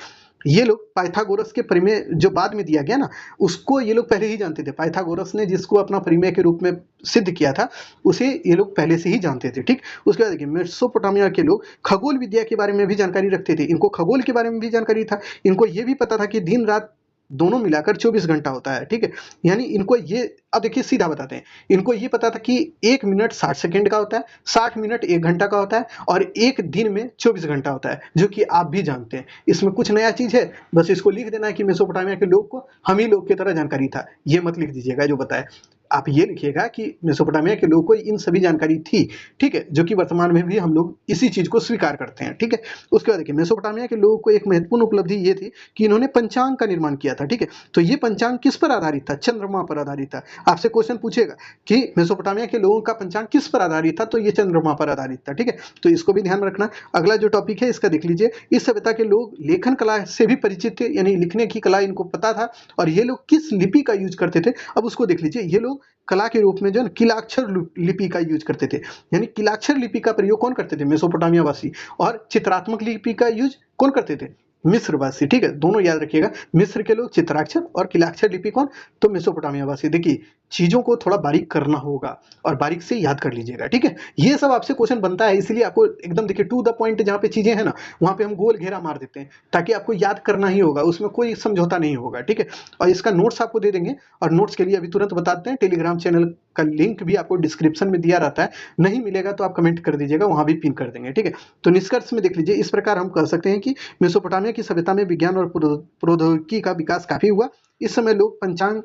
ये लोग पाइथागोरस के परिमेय जो बाद में दिया गया ना, उसको ये लोग पहले ही जानते थे। पाइथागोरस ने जिसको अपना परिमेय के रूप में सिद्ध किया था, उसे ये लोग पहले से ही जानते थे, ठीक। उसके बाद देखिए मेसोपोटामिया के लोग खगोल विद्या के बारे में भी जानकारी रखते थे। इनको खगोल के बारे में भी जानकारी था। इनको ये भी पता था कि दिन रात दोनों मिलाकर 24 घंटा होता है, ठीक है। यानी इनको ये, अब देखिए सीधा बताते हैं, इनको ये पता था कि 1 मिनट 60 सेकंड का होता है, 60 मिनट 1 घंटा का होता है और एक दिन में 24 घंटा होता है, जो कि आप भी जानते हैं। इसमें कुछ नया चीज है, बस इसको लिख देना है कि मेसोपोटामिया के लोग को हम ही लोग की तरह जानकारी था। ये मत लिख दीजिएगा जो बताया, आप ये लिखिएगा कि मेसोपोटामिया के लोगों को इन सभी जानकारी थी, ठीक है, जो कि वर्तमान में भी हम लोग इसी चीज को स्वीकार करते हैं, ठीक है। उसके बाद देखिए मेसोपोटामिया के लोगों को एक महत्वपूर्ण उपलब्धि ये थी कि इन्होंने पंचांग का निर्माण किया था, ठीक है। तो ये पंचांग किस पर आधारित था, चंद्रमा पर आधारित था। आपसे क्वेश्चन पूछेगा कि मेसोपोटामिया के लोगों का पंचांग किस पर आधारित था, तो ये चंद्रमा पर आधारित था, ठीक है। तो इसको भी ध्यान में रखना। अगला जो टॉपिक है इसका देख लीजिए, इस सभ्यता के लोग लेखन कला से भी परिचित थे, यानी लिखने की कला इनको पता था। और ये लोग किस लिपि का यूज करते थे, अब उसको देख लीजिए। ये लोग कला के रूप में जो है किलाक्षर लिपि का यूज करते थे, यानी किलाक्षर लिपि का प्रयोग कौन करते थे, मेसोपोटामिया वासी। और चित्रात्मक लिपि का यूज कौन करते थे, मिस्र वासी, ठीक है। दोनों याद रखिएगा, मिस्र के लोग चित्राक्षर और किलाक्षर लिपि कौन, तो मेसोपोटामिया वासी। देखिए चीजों को थोड़ा बारीक करना होगा और बारीक से याद कर लीजिएगा, ठीक है। ये सब आपसे क्वेश्चन बनता है, इसलिए आपको एकदम देखिए टू द पॉइंट, जहाँ पे चीजें हैं ना वहाँ पे हम गोल घेरा मार देते हैं, ताकि आपको याद करना ही होगा, उसमें कोई समझौता नहीं होगा, ठीक है। और इसका नोट्स आपको दे देंगे, और नोट्स के लिए अभी तुरंत बताते हैं, टेलीग्राम चैनल का लिंक भी आपको डिस्क्रिप्शन में दिया रहता है, नहीं मिलेगा तो आप कमेंट कर दीजिएगा, वहां भी पिन कर देंगे, ठीक है। तो निष्कर्ष में देख लीजिए, इस प्रकार हम कह सकते हैं कि मेसोपोटामिया की सभ्यता में विज्ञान और प्रौद्योगिकी का विकास काफी हुआ। इस समय लोग पंचांग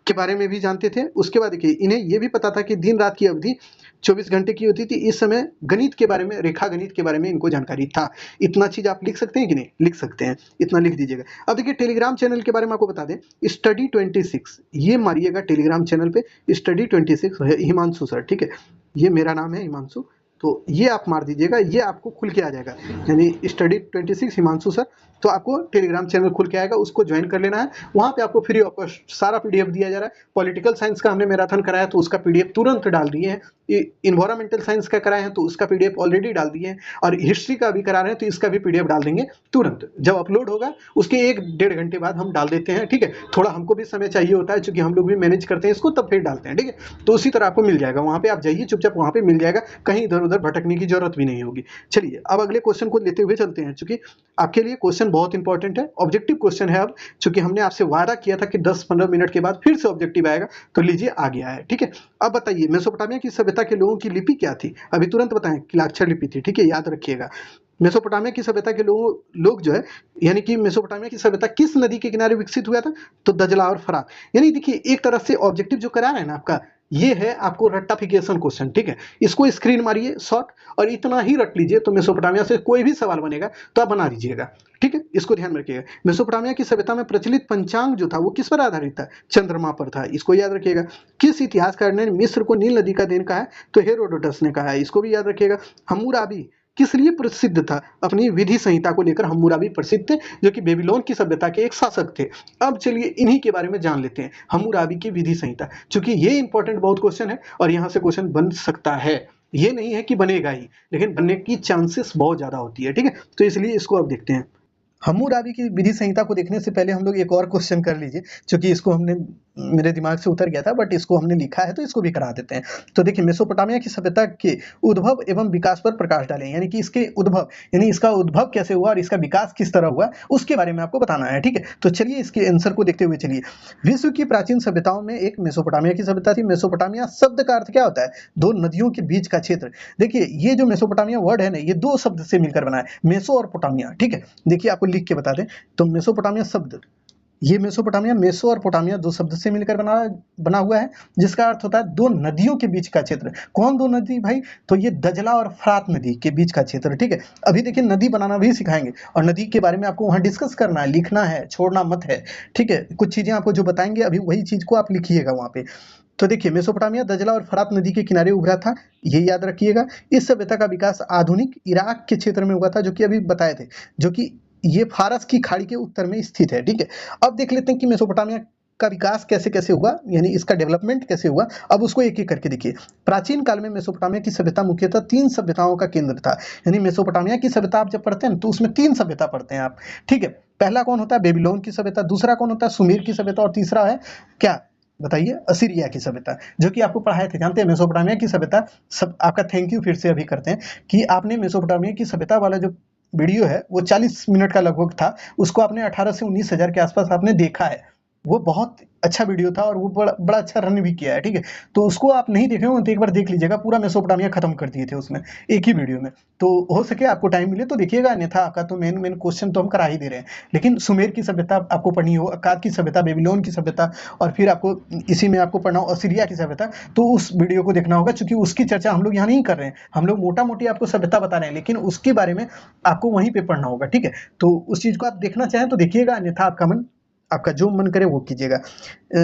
के बारे में भी जानते थे। उसके बाद देखिए इन्हें यह भी पता था कि दिन रात की अवधि 24 घंटे की होती थी। इस समय गणित के बारे में, रेखा गणित के बारे में इनको जानकारी था। इतना चीज आप लिख सकते हैं कि नहीं, लिख सकते हैं, इतना लिख दीजिएगा। अब देखिए टेलीग्राम चैनल के बारे में आपको बता दें, स्टडी 26, ये मारिएगा टेलीग्राम चैनल पे, स्टडी 26 हिमांशु सर, ठीक है। ये मेरा नाम है हिमांशु, तो ये आप मार दीजिएगा, ये आपको खुल के आ जाएगा, यानी स्टडी 26 हिमांशु सर। तो आपको टेलीग्राम चैनल खुल के आएगा, उसको ज्वाइन कर लेना है। वहाँ पे आपको फ्री ऑफ कॉस्ट सारा पीडीएफ दिया जा रहा है। पॉलिटिकल साइंस का हमने मैराथन कराया तो उसका पीडीएफ तुरंत डाल दिए हैं। इन्वायरमेंटल साइंस का कराए हैं तो उसका पीडीएफ ऑलरेडी डाल दिए हैं, और हिस्ट्री का भी करा रहे हैं तो इसका भी पीडीएफ डाल देंगे तुरंत। जब अपलोड होगा उसके 1-1.5 घंटे बाद हम डाल देते हैं, ठीक है। थोड़ा हमको भी समय चाहिए होता है, क्योंकि हम लोग भी मैनेज करते हैं इसको, तब फिर डालते हैं, ठीक है। तो उसी तरह आपको मिल जाएगा, वहाँ पे आप जाइए चुपचाप, वहाँ पे मिल जाएगा, कहीं इधर उधर भटकने की जरूरत भी नहीं होगी। चलिए अब अगले क्वेश्चन को लेते हुए चलते हैं, चूंकि आपके लिए क्वेश्चन बहुत इंपॉर्टेंट है, ऑब्जेक्टिव क्वेश्चन है। अब चूंकि हमने आपसे वादा किया था कि 10-15 मिनट के बाद फिर से ऑब्जेक्टिव आएगा, तो लीजिए आ गया है, ठीक है। अब बताइए मेसोपोटामिया की सभ्यता के लोगों की लिपि क्या थी, अभी तुरंत बताएं, किलाक्षर लिपि थी, ठीक है, याद रखिएगा। मेसोपोटामिया की सभ्यता के लोग जो है, यानी कि मेसोपोटामिया की सभ्यता किस नदी के किनारे विकसित हुआ था, तो दजला और फरात। यानी देखिए एक तरह से ऑब्जेक्टिव जो करा रहे हैं ना आपका, ये है आपको रट्टाफिकेशन क्वेश्चन, ठीक है। इसको स्क्रीन मारिए शॉर्ट, और इतना ही रट लीजिए, तो मेसोपोटामिया से कोई भी सवाल बनेगा तो आप बना दीजिएगा, ठीक है। इसको ध्यान में रखिएगा। मेसोपोटामिया की सभ्यता में प्रचलित पंचांग जो था वो किस पर आधारित था, चंद्रमा पर था, इसको याद रखिएगा। किस इतिहासकार ने मिस्र को नील नदी का देन कहा है, तो हेरोडोटस ने कहा है, इसको भी याद रखिएगा। हम्मुराबी किस लिए प्रसिद्ध था, अपनी विधि संहिता को लेकर हम्मुराबी प्रसिद्ध थे, जो कि बेबीलोन की सभ्यता के एक शासक थे। अब चलिए इन्हीं के बारे में जान लेते हैं, हम्मुराबी की विधि संहिता, क्योंकि ये इंपॉर्टेंट बहुत क्वेश्चन है और यहाँ से क्वेश्चन बन सकता है। ये नहीं है कि बनेगा ही, लेकिन बनने की चांसेस बहुत ज्यादा होती है, ठीक है। तो इसलिए इसको अब देखते हैं। हम्मुराबी की विधि संहिता को देखने से पहले हम लोग एक और क्वेश्चन कर लीजिए, क्योंकि इसको हमने मेरे दिमाग से उतर गया था, बट इसको हमने लिखा है तो इसको भी करा देते हैं। तो देखिए, मेसोपोटामिया की सभ्यता के उद्भव एवं विकास पर प्रकाश डालें, यानी कि इसके उद्भव, यानी इसका उद्भव कैसे हुआ और इसका विकास किस तरह हुआ, उसके बारे में आपको बताना है। ठीक है, तो चलिए इसके आंसर को देखते हुए चलिए। विश्व की प्राचीन सभ्यताओं में एक मेसोपोटामिया की सभ्यता थी। मेसोपोटामिया शब्द का अर्थ क्या होता है? दो नदियों के बीच का क्षेत्र। देखिए, ये जो मेसोपोटामिया वर्ड है ना, ये दो शब्द से मिलकर बना है, मेसो और पोटामिया। ठीक है, देखिए आपको लिख के बता दें, तो मेसोपोटामिया शब्द, ये मेसोपोटामिया, मेसो और पोटामिया दो शब्द से मिलकर बना हुआ है, जिसका अर्थ होता है दो नदियों के बीच का क्षेत्र। कौन दो नदी भाई? तो ये दजला और फरात नदी के बीच का क्षेत्र। ठीक है, अभी देखिए नदी बनाना भी सिखाएंगे और नदी के बारे में आपको वहाँ डिस्कस करना है, लिखना है, छोड़ना मत है। ठीक है, कुछ चीजें आपको जो बताएंगे अभी वही चीज को आप लिखिएगा वहाँ पे। तो देखिए, मेसोपोटामिया दजला और फरात नदी के किनारे उभरा था, ये याद रखिएगा। इस सभ्यता का विकास आधुनिक इराक के क्षेत्र में हुआ था, जो कि अभी बताए थे, जो कि ये फारस की खाड़ी के उत्तर में स्थित है। ठीक है, अब देख लेते हैं कि मेसोपोटामिया का विकास कैसे कैसे हुआ, यानी इसका डेवलपमेंट कैसे हुआ। अब उसको एक एक करके देखिए। प्राचीन काल में मेसोपोटामिया की सभ्यता मुख्यतः तीन सभ्यताओं का केंद्र था। यानी मेसोपोटामिया की सभ्यता आप जब पढ़ते हैं तो उसमें तीन सभ्यता पढ़ते हैं आप। ठीक है, पहला कौन होता है? बेबीलोन की सभ्यता, दूसरा कौन होता है? सुमेर की सभ्यता, और तीसरा है क्या बताइए? असीरिया की सभ्यता, जो कि आपको पढ़ाए थे। जानते हैं मेसोपोटामिया की सभ्यता, सब आपका थैंक यू फिर से अभी करते हैं कि आपने मेसोपोटामिया की सभ्यता वाला जो वीडियो है वो 40 मिनट का लगभग था, उसको आपने 18 से 19 हज़ार के आसपास आपने देखा है। वो बहुत अच्छा वीडियो था और वो बड़ा बड़ा अच्छा रन भी किया है। ठीक है, तो उसको आप नहीं देखे हो तो एक बार देख लीजिएगा, पूरा मेसोपोटामिया खत्म कर दिए थे उसमें एक ही वीडियो में। तो हो सके आपको टाइम मिले तो देखिएगा, अन्यथा आपका तो मेन मेन क्वेश्चन तो हम करा ही दे रहे हैं। लेकिन सुमेर की सभ्यता आपको पढ़नी हो, अक्काद की सभ्यता, बेबीलोन की सभ्यता, और फिर आपको इसी में आपको पढ़ना हो असीरिया की सभ्यता, तो उस वीडियो को देखना होगा, क्योंकि उसकी चर्चा हम लोग यहाँ नहीं कर रहे हैं। हम लोग मोटा मोटी आपको सभ्यता बता रहे हैं, लेकिन उसके बारे में आपको वहीं पे पढ़ना होगा। ठीक है, तो उस चीज को आप देखना चाहें तो देखिएगा, अन्यथा आपका जो मन करे वो कीजिएगा।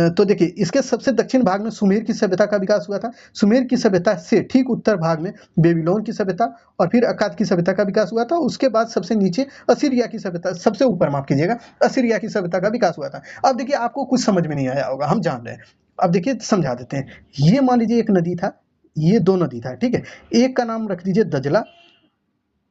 तो देखिए, इसके सबसे दक्षिण भाग में सुमेर की सभ्यता का विकास हुआ था। सुमेर की सभ्यता से ठीक उत्तर भाग में बेबीलोन की सभ्यता और फिर अक्काद की सभ्यता का विकास हुआ था। उसके बाद सबसे नीचे असीरिया की सभ्यता, सबसे ऊपर माफ कीजिएगा, असीरिया की सभ्यता का विकास हुआ था। अब देखिए, आपको कुछ समझ में नहीं आया होगा, हम जान रहे हैं। अब देखिए समझा देते हैं। ये मान लीजिए एक नदी था, ये दो नदी था। ठीक है, एक का नाम रख दीजिए दजला,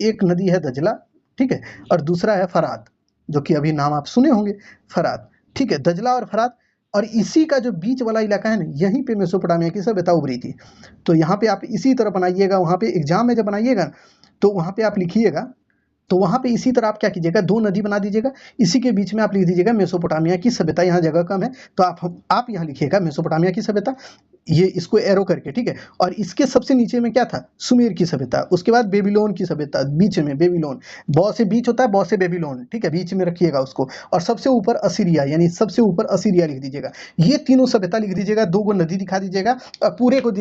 एक नदी है दजला। ठीक है, और दूसरा है फरात, जो कि अभी नाम आप सुने होंगे, फरात। ठीक है, दजला और फरात, और इसी का जो बीच वाला इलाका है ना, यहीं पे मेसोपोटामिया की सभ्यता उभरी थी। तो यहाँ पे आप इसी तरह बनाइएगा, वहाँ पे एग्जाम में जब बनाइएगा तो वहाँ पे आप लिखिएगा, तो वहाँ पे इसी तरह आप क्या कीजिएगा, दो नदी बना दीजिएगा, इसी के बीच में आप लिख दीजिएगा मेसोपोटामिया की सभ्यता। यहाँ जगह कम है तो आप यहाँ लिखिएगा मेसोपोटामिया की सभ्यता, ये इसको एरो करके। ठीक है, और इसके सबसे नीचे में क्या था? सुमेर की सभ्यता, उसके बाद बेबीलोन की सभ्यता, बीच में बेबीलोन, बौ से बीच होता है, बौ से बेबीलोन। ठीक है, बीच में रखिएगा उसको, और सबसे ऊपर असीरिया, यानी सबसे ऊपर असीरिया लिख दीजिएगा। ये तीनों सभ्यता लिख दीजिएगा, दो गो नदी दिखा दीजिएगा, पूरे को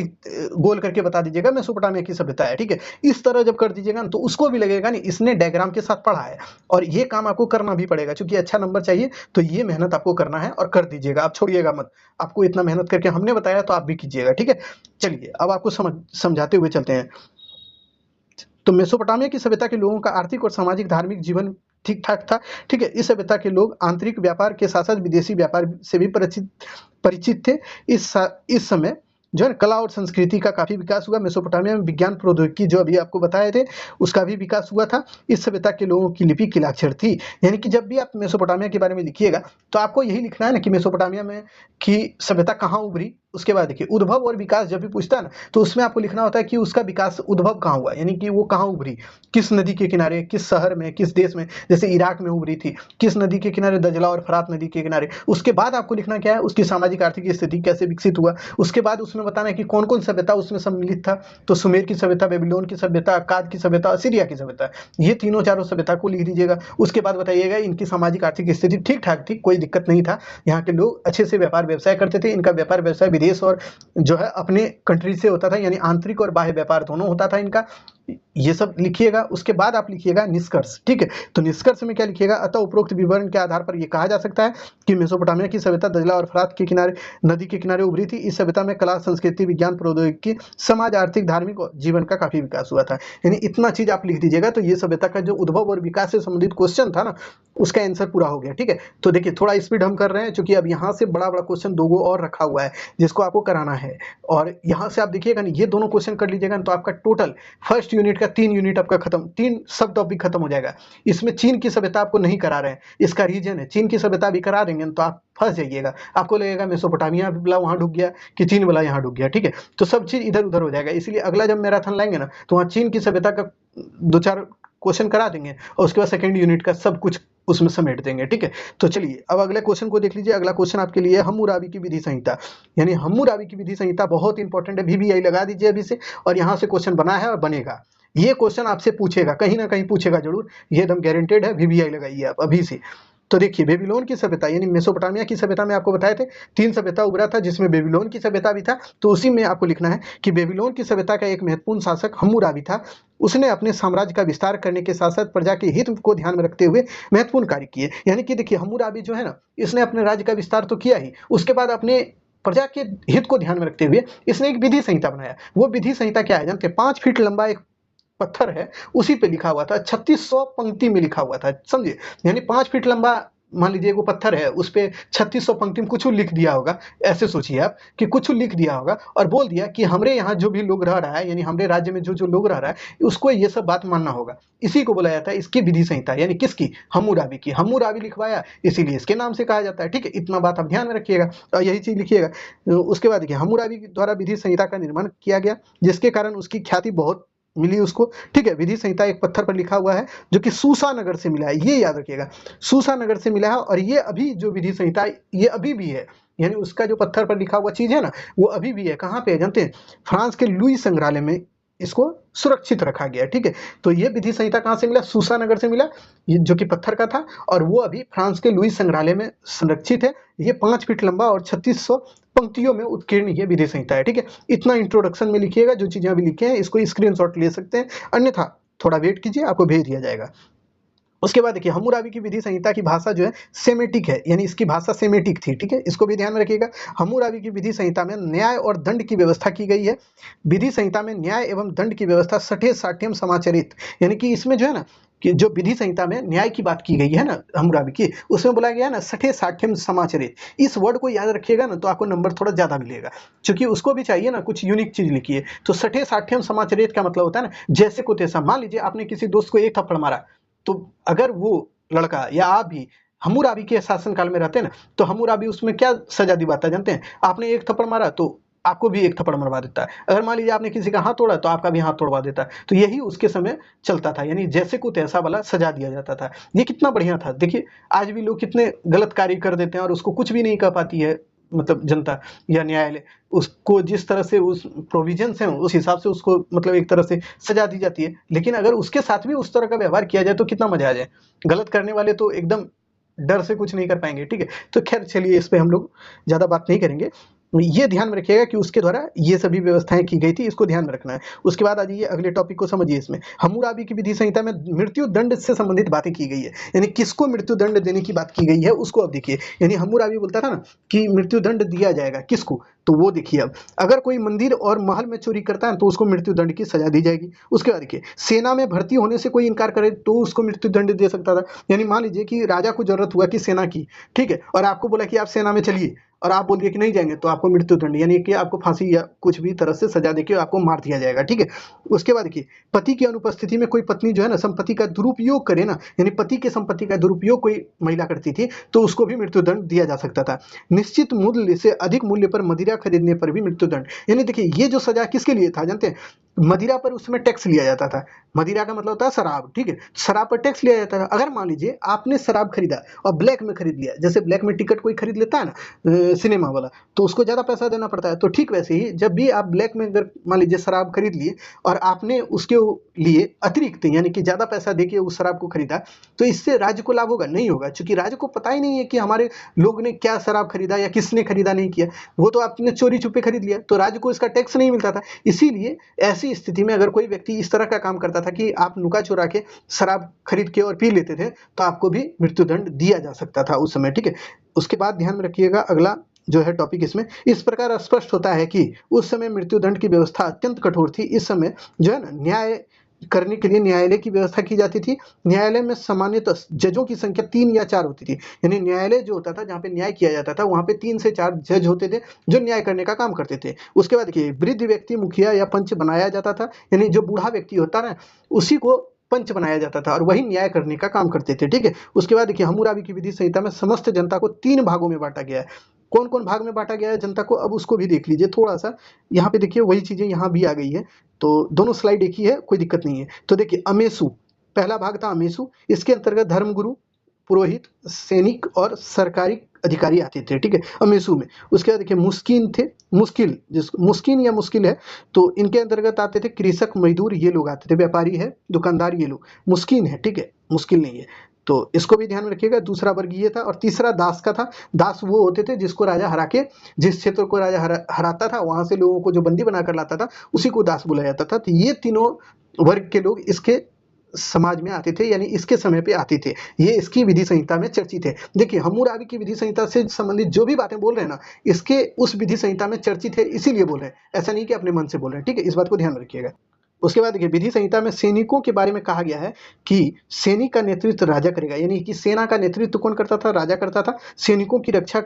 गोल करके बता दीजिएगा मेसोपोटामिया की सभ्यता है। ठीक है, इस तरह जब कर दीजिएगा ना, तो उसको भी लगेगा नहीं इसने डायग्राम के साथ पढ़ा है। और ये काम आपको करना भी पड़ेगा, क्योंकि अच्छा नंबर चाहिए, तो ये मेहनत आपको करना है और कर दीजिएगा, आप छोड़िएगा मत। आपको इतना मेहनत करके हमने बताया तो आप भी कीजिएगा। ठीक है, चलिए अब आपको समझाते हुए चलते हैं। तो मेसोपोटामिया की सभ्यता के लोगों का आर्थिक और सामाजिक धार्मिक जीवन ठीक ठाक था। ठीक है, इस सभ्यता के लोग आंतरिक व्यापार के साथ साथ विदेशी व्यापार से भी परिचित थे। इस समय जो है कला और संस्कृति का काफी विकास हुआ। मेसोपोटामिया में विज्ञान प्रौद्योगिकी, जो अभी आपको बताए थे, उसका भी विकास हुआ था। इस सभ्यता के लोगों की लिपि किलाक्षर थी। यानी कि जब भी आप मेसोपोटामिया के बारे में लिखिएगा तो आपको यही लिखना है ना कि मेसोपोटामिया में की सभ्यता कहाँ उभरी। उसके बाद देखिए, उद्भव और विकास जब भी पूछता है ना, तो उसमें आपको लिखना होता है कि उसका विकास, उद्भव कहाँ हुआ, यानी कि वो कहाँ उभरी, किस नदी के किनारे, किस शहर में, किस देश में। जैसे इराक में उभरी थी, किस नदी के किनारे? दजला और फरात नदी के किनारे। उसके बाद आपको लिखना क्या है? उसकी सामाजिक आर्थिक स्थिति कैसे विकसित हुआ। उसके बाद उसमें बताना है कि कौन कौन सभ्यता उसमें सम्मिलित था। तो सुमेर की सभ्यता, बेबीलोन की सभ्यता, अक्काद की सभ्यता, असीरिया की सभ्यता, ये तीनों चारों सभ्यता को लिख दीजिएगा। उसके बाद बताइएगा इनकी सामाजिक आर्थिक स्थिति ठीक ठाक थी, कोई दिक्कत नहीं था, यहाँ के लोग अच्छे से व्यापार व्यवसाय करते थे। इनका व्यापार व्यवसाय विदेश और जो है अपने कंट्री से होता था, यानी आंतरिक और बाह्य व्यापार दोनों होता था इनका। ये सब लिखिएगा। उसके बाद आप लिखिएगा निष्कर्ष। ठीक है, तो निष्कर्ष में क्या लिखिएगा? अतः उपरोक्त विवरण के आधार पर यह कहा जा सकता है कि मेसोपोटामिया की सभ्यता दजला और फरात के किनारे, नदी के किनारे उभरी थी। इस सभ्यता में कला, संस्कृति, विज्ञान, प्रौद्योगिकी, समाज, आर्थिक, धार्मिक और जीवन का काफी विकास हुआ था। यानी इतना चीज आप लिख दीजिएगा, तो ये सभ्यता का जो उद्भव और विकास से संबंधित क्वेश्चन था ना, उसका आंसर पूरा हो गया। ठीक है, तो देखिए थोड़ा स्पीड हम कर रहे हैं, क्योंकि अब यहाँ से बड़ा बड़ा क्वेश्चन दो गो और रखा हुआ है जिसको आपको कराना है। और यहाँ से आप देखिएगा ना, ये दोनों क्वेश्चन कर लीजिएगा तो आपका टोटल फर्स्ट यूनिट का 3 यूनिट आपका खत्म, 3 सब टॉपिक खत्म हो जाएगा। इसमें चीन की सभ्यता आपको नहीं करा रहे हैं, इसका रीजन है चीन की सभ्यता भी करा देंगे तो आप फंस जाइएगा, आपको लगेगा मेसोपोटामिया वाला वहाँ डूब गया कि चीन वाला यहाँ डूब गया, ठीक है। तो सब चीज़ इधर उधर हो जाएगा, इसलिए अगला जब मैराथन लाएंगे ना तो वहाँ चीन की सभ्यता का 2-4 क्वेश्चन करा देंगे और उसके बाद सेकंड यूनिट का सब कुछ उसमें समेट देंगे, ठीक है। तो चलिए अब अगले क्वेश्चन को देख लीजिए। अगला क्वेश्चन आपके लिए है हम्मुराबी की विधि संहिता, यानी हम्मुराबी की विधि संहिता बहुत इंपॉर्टेंट है, VBI लगा दीजिए अभी से, और यहाँ से क्वेश्चन बना है और बनेगा। ये क्वेश्चन आपसे पूछेगा, कहीं ना कहीं पूछेगा जरूर, ये एकदम गारंटेड है, VBI लगाइए आप अभी से। तो देखिए बेबीलोन की सभ्यता यानी मेसोपोटामिया की सभ्यता में आपको बताए थे 3 सभ्यता उभरा था, जिसमें बेबीलोन की सभ्यता भी था। तो उसी में आपको लिखना है कि बेबीलोन की सभ्यता का एक महत्वपूर्ण शासक हम्मुराबी था। उसने अपने साम्राज्य का विस्तार करने के साथ साथ प्रजा के हित को ध्यान में रखते हुए महत्वपूर्ण कार्य किए। यानी कि देखिए हम्मुराबी जो है ना, इसने अपने राज्य का विस्तार तो किया ही, उसके बाद अपने प्रजा के हित को ध्यान में रखते हुए इसने एक विधि संहिता बनाया। वो विधि संहिता क्या है जानते हैं? 5 फीट लंबा एक पत्थर है, उसी पे लिखा हुआ था, 3600 पंक्ति में लिखा हुआ था, समझे। यानी 5 फीट लंबा मान लीजिए वो पत्थर है, उस पे 3600 पंक्ति में कुछ लिख दिया होगा। ऐसे सोचिए आप कि कुछ लिख दिया होगा और बोल दिया कि हमारे यहाँ जो भी लोग रह रहा है, यानी हमारे राज्य में जो जो लोग रह रहा है उसको ये सब बात मानना होगा। इसी को बोला जाता है इसकी विधि संहिता, यानी किसकी? हम्मुराबी की। हम्मुराबी लिखवाया इसीलिए इसके नाम से कहा जाता है, ठीक है। इतना बात आप ध्यान में रखिएगा और यही चीज लिखिएगा। उसके बाद देखिए हम्मुराबी द्वारा विधि संहिता का निर्माण किया गया, जिसके कारण उसकी ख्याति बहुत मिली उसको, ठीक है। विधि संहिता एक पत्थर पर लिखा हुआ है जो कि सूसा नगर से मिला है, ये याद रखिएगा, सूसा नगर से मिला है। और ये अभी जो विधि संहिता है ये अभी भी है, यानी उसका जो पत्थर पर लिखा हुआ चीज है ना वो अभी भी है। कहाँ पे है जानते हैं? फ्रांस के लुई संग्रहालय में इसको सुरक्षित रखा गया, ठीक है। तो ये विधि संहिता कहाँ से मिला? सूसा नगर से मिला, ये जो कि पत्थर का था, और वो अभी फ्रांस के लुई संग्रहालय में संरक्षित है। ये 5 फीट लंबा और 3600 पंक्तियों में उत्कीर्ण ये विधि संहिता है, ठीक है। इतना इंट्रोडक्शन में लिखिएगा, जो चीजें अभी लिखे हैं इसको स्क्रीनशॉट ले सकते हैं, अन्यथा थोड़ा वेट कीजिए, आपको भेज दिया जाएगा। उसके बाद देखिए हम्मुराबी की विधि संहिता की भाषा जो है सेमेटिक है, यानी इसकी भाषा सेमेटिक थी, ठीक है। इसको भी ध्यान में रखिएगा। हम्मुराबी की विधि संहिता में न्याय और दंड की व्यवस्था की गई है। विधि संहिता में न्याय एवं दंड की व्यवस्था सठे साठ्यम समाचरित, यानी कि इसमें जो है ना कि जो विधि संहिता में न्याय की बात की गई है ना हम्मुराबी की, उसमें बोला गया है ना सठे साठ्यम समाचरित। इस वर्ड को याद रखिएगा ना तो आपको नंबर थोड़ा ज्यादा मिलेगा, क्योंकि उसको भी चाहिए ना कुछ यूनिक चीज लिखिए। तो सठे साठ्यम समाचरित का मतलब होता है ना जैसे को तैसा। मान लीजिए आपने किसी दोस्त को एक थप्पड़ मारा, तो अगर वो लड़का या आप भी हम्मुराबी के शासनकाल में रहते हैं ना, तो हम्मुराबी उसमें क्या सजा दिलाता है जानते हैं? आपने एक थप्पड़ मारा तो आपको भी एक थप्पड़ मरवा देता है। अगर मान लीजिए आपने किसी का हाथ तोड़ा तो आपका भी हाथ तोड़वा देता है। तो यही उसके समय चलता था, यानी जैसे को तैसा वाला सजा दिया जाता था। ये कितना बढ़िया था। देखिए आज भी लोग कितने गलत कार्य कर देते हैं और उसको कुछ भी नहीं कह पाती है, मतलब जनता या न्यायालय। उसको जिस तरह से उस प्रोविजंस हैं उस हिसाब से उसको मतलब एक तरह से सजा दी जाती है, लेकिन अगर उसके साथ भी उस तरह का व्यवहार किया जाए तो कितना मजा आ जाए। गलत करने वाले तो एकदम डर से कुछ नहीं कर पाएंगे, ठीक है। तो खैर चलिए इस पे हम लोग ज्यादा बात नहीं करेंगे। ये ध्यान में रखिएगा कि उसके द्वारा ये सभी व्यवस्थाएं की गई थी, इसको ध्यान में रखना है। उसके बाद आ जाइए अगले टॉपिक को समझिए। इसमें हम्मुराबी की विधि संहिता में मृत्यु दंड से संबंधित बातें की गई है, यानी किसको मृत्यु दंड देने की बात की गई है उसको अब देखिए। यानी हम्मुराबी बोलता था ना कि मृत्यु दंड दिया जाएगा किसको, तो वो देखिए अब अगर कोई मंदिर और महल में चोरी करता है तो उसको मृत्यु दंड की सजा दी जाएगी। उसके बाद देखिए सेना में भर्ती होने से कोई इनकार करे तो उसको मृत्यु दंड दे सकता था। यानी मान लीजिए कि राजा को जरूरत हुआ कि सेना की, ठीक है, और आपको बोला कि आप सेना में चलिए और आप बोल दिए कि नहीं जाएंगे तो आपको मृत्यु दंड यानी कि आपको फांसी या कुछ भी तरह से सजा देके आपको मार दिया जाएगा, ठीक है। उसके बाद देखिए पति की अनुपस्थिति में कोई पत्नी जो है ना संपत्ति का दुरुपयोग करे ना, यानी पति के संपत्ति का दुरुपयोग कोई महिला करती थी तो उसको भी मृत्यु दंड दिया जा सकता था। निश्चित मूल्य से अधिक मूल्य पर मदिरा खरीदने पर भी मृत्यु दंड। यानी देखिए ये जो सजा किसके लिए था जानते हैं? मदिरा पर उस समय टैक्स लिया जाता था। मदिरा का मतलब होता है शराब, ठीक है। शराब पर टैक्स लिया जाता था। अगर मान लीजिए आपने शराब खरीदा और ब्लैक में खरीद लिया, जैसे ब्लैक में टिकट कोई खरीद लेता है ना सिनेमा वाला, तो उसको ज्यादा पैसा देना पड़ता है। तो ठीक वैसे ही जब भी आप ब्लैक में अगर मान लीजिए शराब खरीद लिए और आपने उसके लिए अतिरिक्त यानी कि ज्यादा पैसा देके उस शराब को खरीदा, तो इससे राज्य को लाभ होगा? नहीं होगा, क्योंकि राज्य को पता ही नहीं है कि हमारे लोग ने क्या शराब खरीदा या किसने खरीदा नहीं किया। वो तो आपने चोरी छुपे खरीद लिया, तो राज्य को इसका टैक्स नहीं मिलता था। इसीलिए ऐसी स्थिति में अगर कोई व्यक्ति इस तरह का काम करता था कि आप नुका चुरा के शराब खरीद के और पी लेते थे, तो आपको भी मृत्युदंड दिया जा सकता था उस समय, ठीक है। उसके बाद ध्यान में रखिएगा अगला जो है टॉपिक, इसमें इस प्रकार स्पष्ट होता है कि उस समय मृत्युदंड की व्यवस्था अत्यंत कठोर थी। इस समय जो है ना न्याय करने के लिए न्यायालय की व्यवस्था की जाती थी। न्यायालय में सामान्यतः जजों की संख्या 3 या 4 होती थी। यानी न्यायालय जो होता था जहाँ पे न्याय किया जाता था वहाँ पे 3 से 4 जज होते थे जो न्याय करने का काम करते थे। उसके बाद देखिए वृद्ध व्यक्ति मुखिया या पंच बनाया जाता था, यानी जो बूढ़ा व्यक्ति होता है ना उसी को पंच बनाया जाता था और वही न्याय करने का काम करते थे। ठीक है, उसके बाद देखिए हम्मुराबी की विधि संहिता में समस्त जनता को 3 भागों में बांटा गया है। कौन कौन भाग में बांटा गया है जनता को, अब उसको भी देख लीजिए थोड़ा सा। यहाँ पे देखिए वही चीजें यहाँ भी आ गई है, तो दोनों स्लाइड एक ही है, कोई दिक्कत नहीं है। तो देखिए अमेसु, पहला भाग था अमेसु, इसके अंतर्गत धर्मगुरु, पुरोहित, सैनिक और सरकारी अधिकारी आते थे। ठीक है, अमेसु में। उसके बाद देखिए मुस्किन थे, मुश्किल, जिसको मुस्किन या मुश्किल है, तो इनके अंतर्गत आते थे कृषक, मजदूर, ये लोग आते थे, व्यापारी है, दुकानदार, ये लोग मुस्किन है। ठीक है, मुश्किल नहीं है, तो इसको भी ध्यान में रखिएगा। दूसरा वर्ग ये था, और तीसरा दास का था। दास वो होते थे जिसको राजा हरा के, जिस क्षेत्र को राजा हराता था वहां से लोगों को जो बंदी बनाकर लाता था उसी को दास बुलाया जाता था। तो ये तीनों वर्ग के लोग इसके समाज में आते थे, यानी इसके समय पे आते थे। ये इसकी विधि संहिता में चर्चित है। देखिए हम्मुराबी की विधि संहिता से संबंधित जो भी बातें बोल रहे हैं ना, इसके उस विधि संहिता में चर्चित है, इसीलिए बोल रहे हैं, ऐसा नहीं कि अपने मन से बोल रहे हैं। ठीक है, इस बात को ध्यान रखिएगा। उसके बाद देखिए विधि संहिता में सैनिकों के बारे में कहा गया है कि सैनिक का नेतृत्व राजा करेगा, यानी कि सेना का नेतृत्व कौन करता था, राजा करता था। सैनिकों की रक्षा,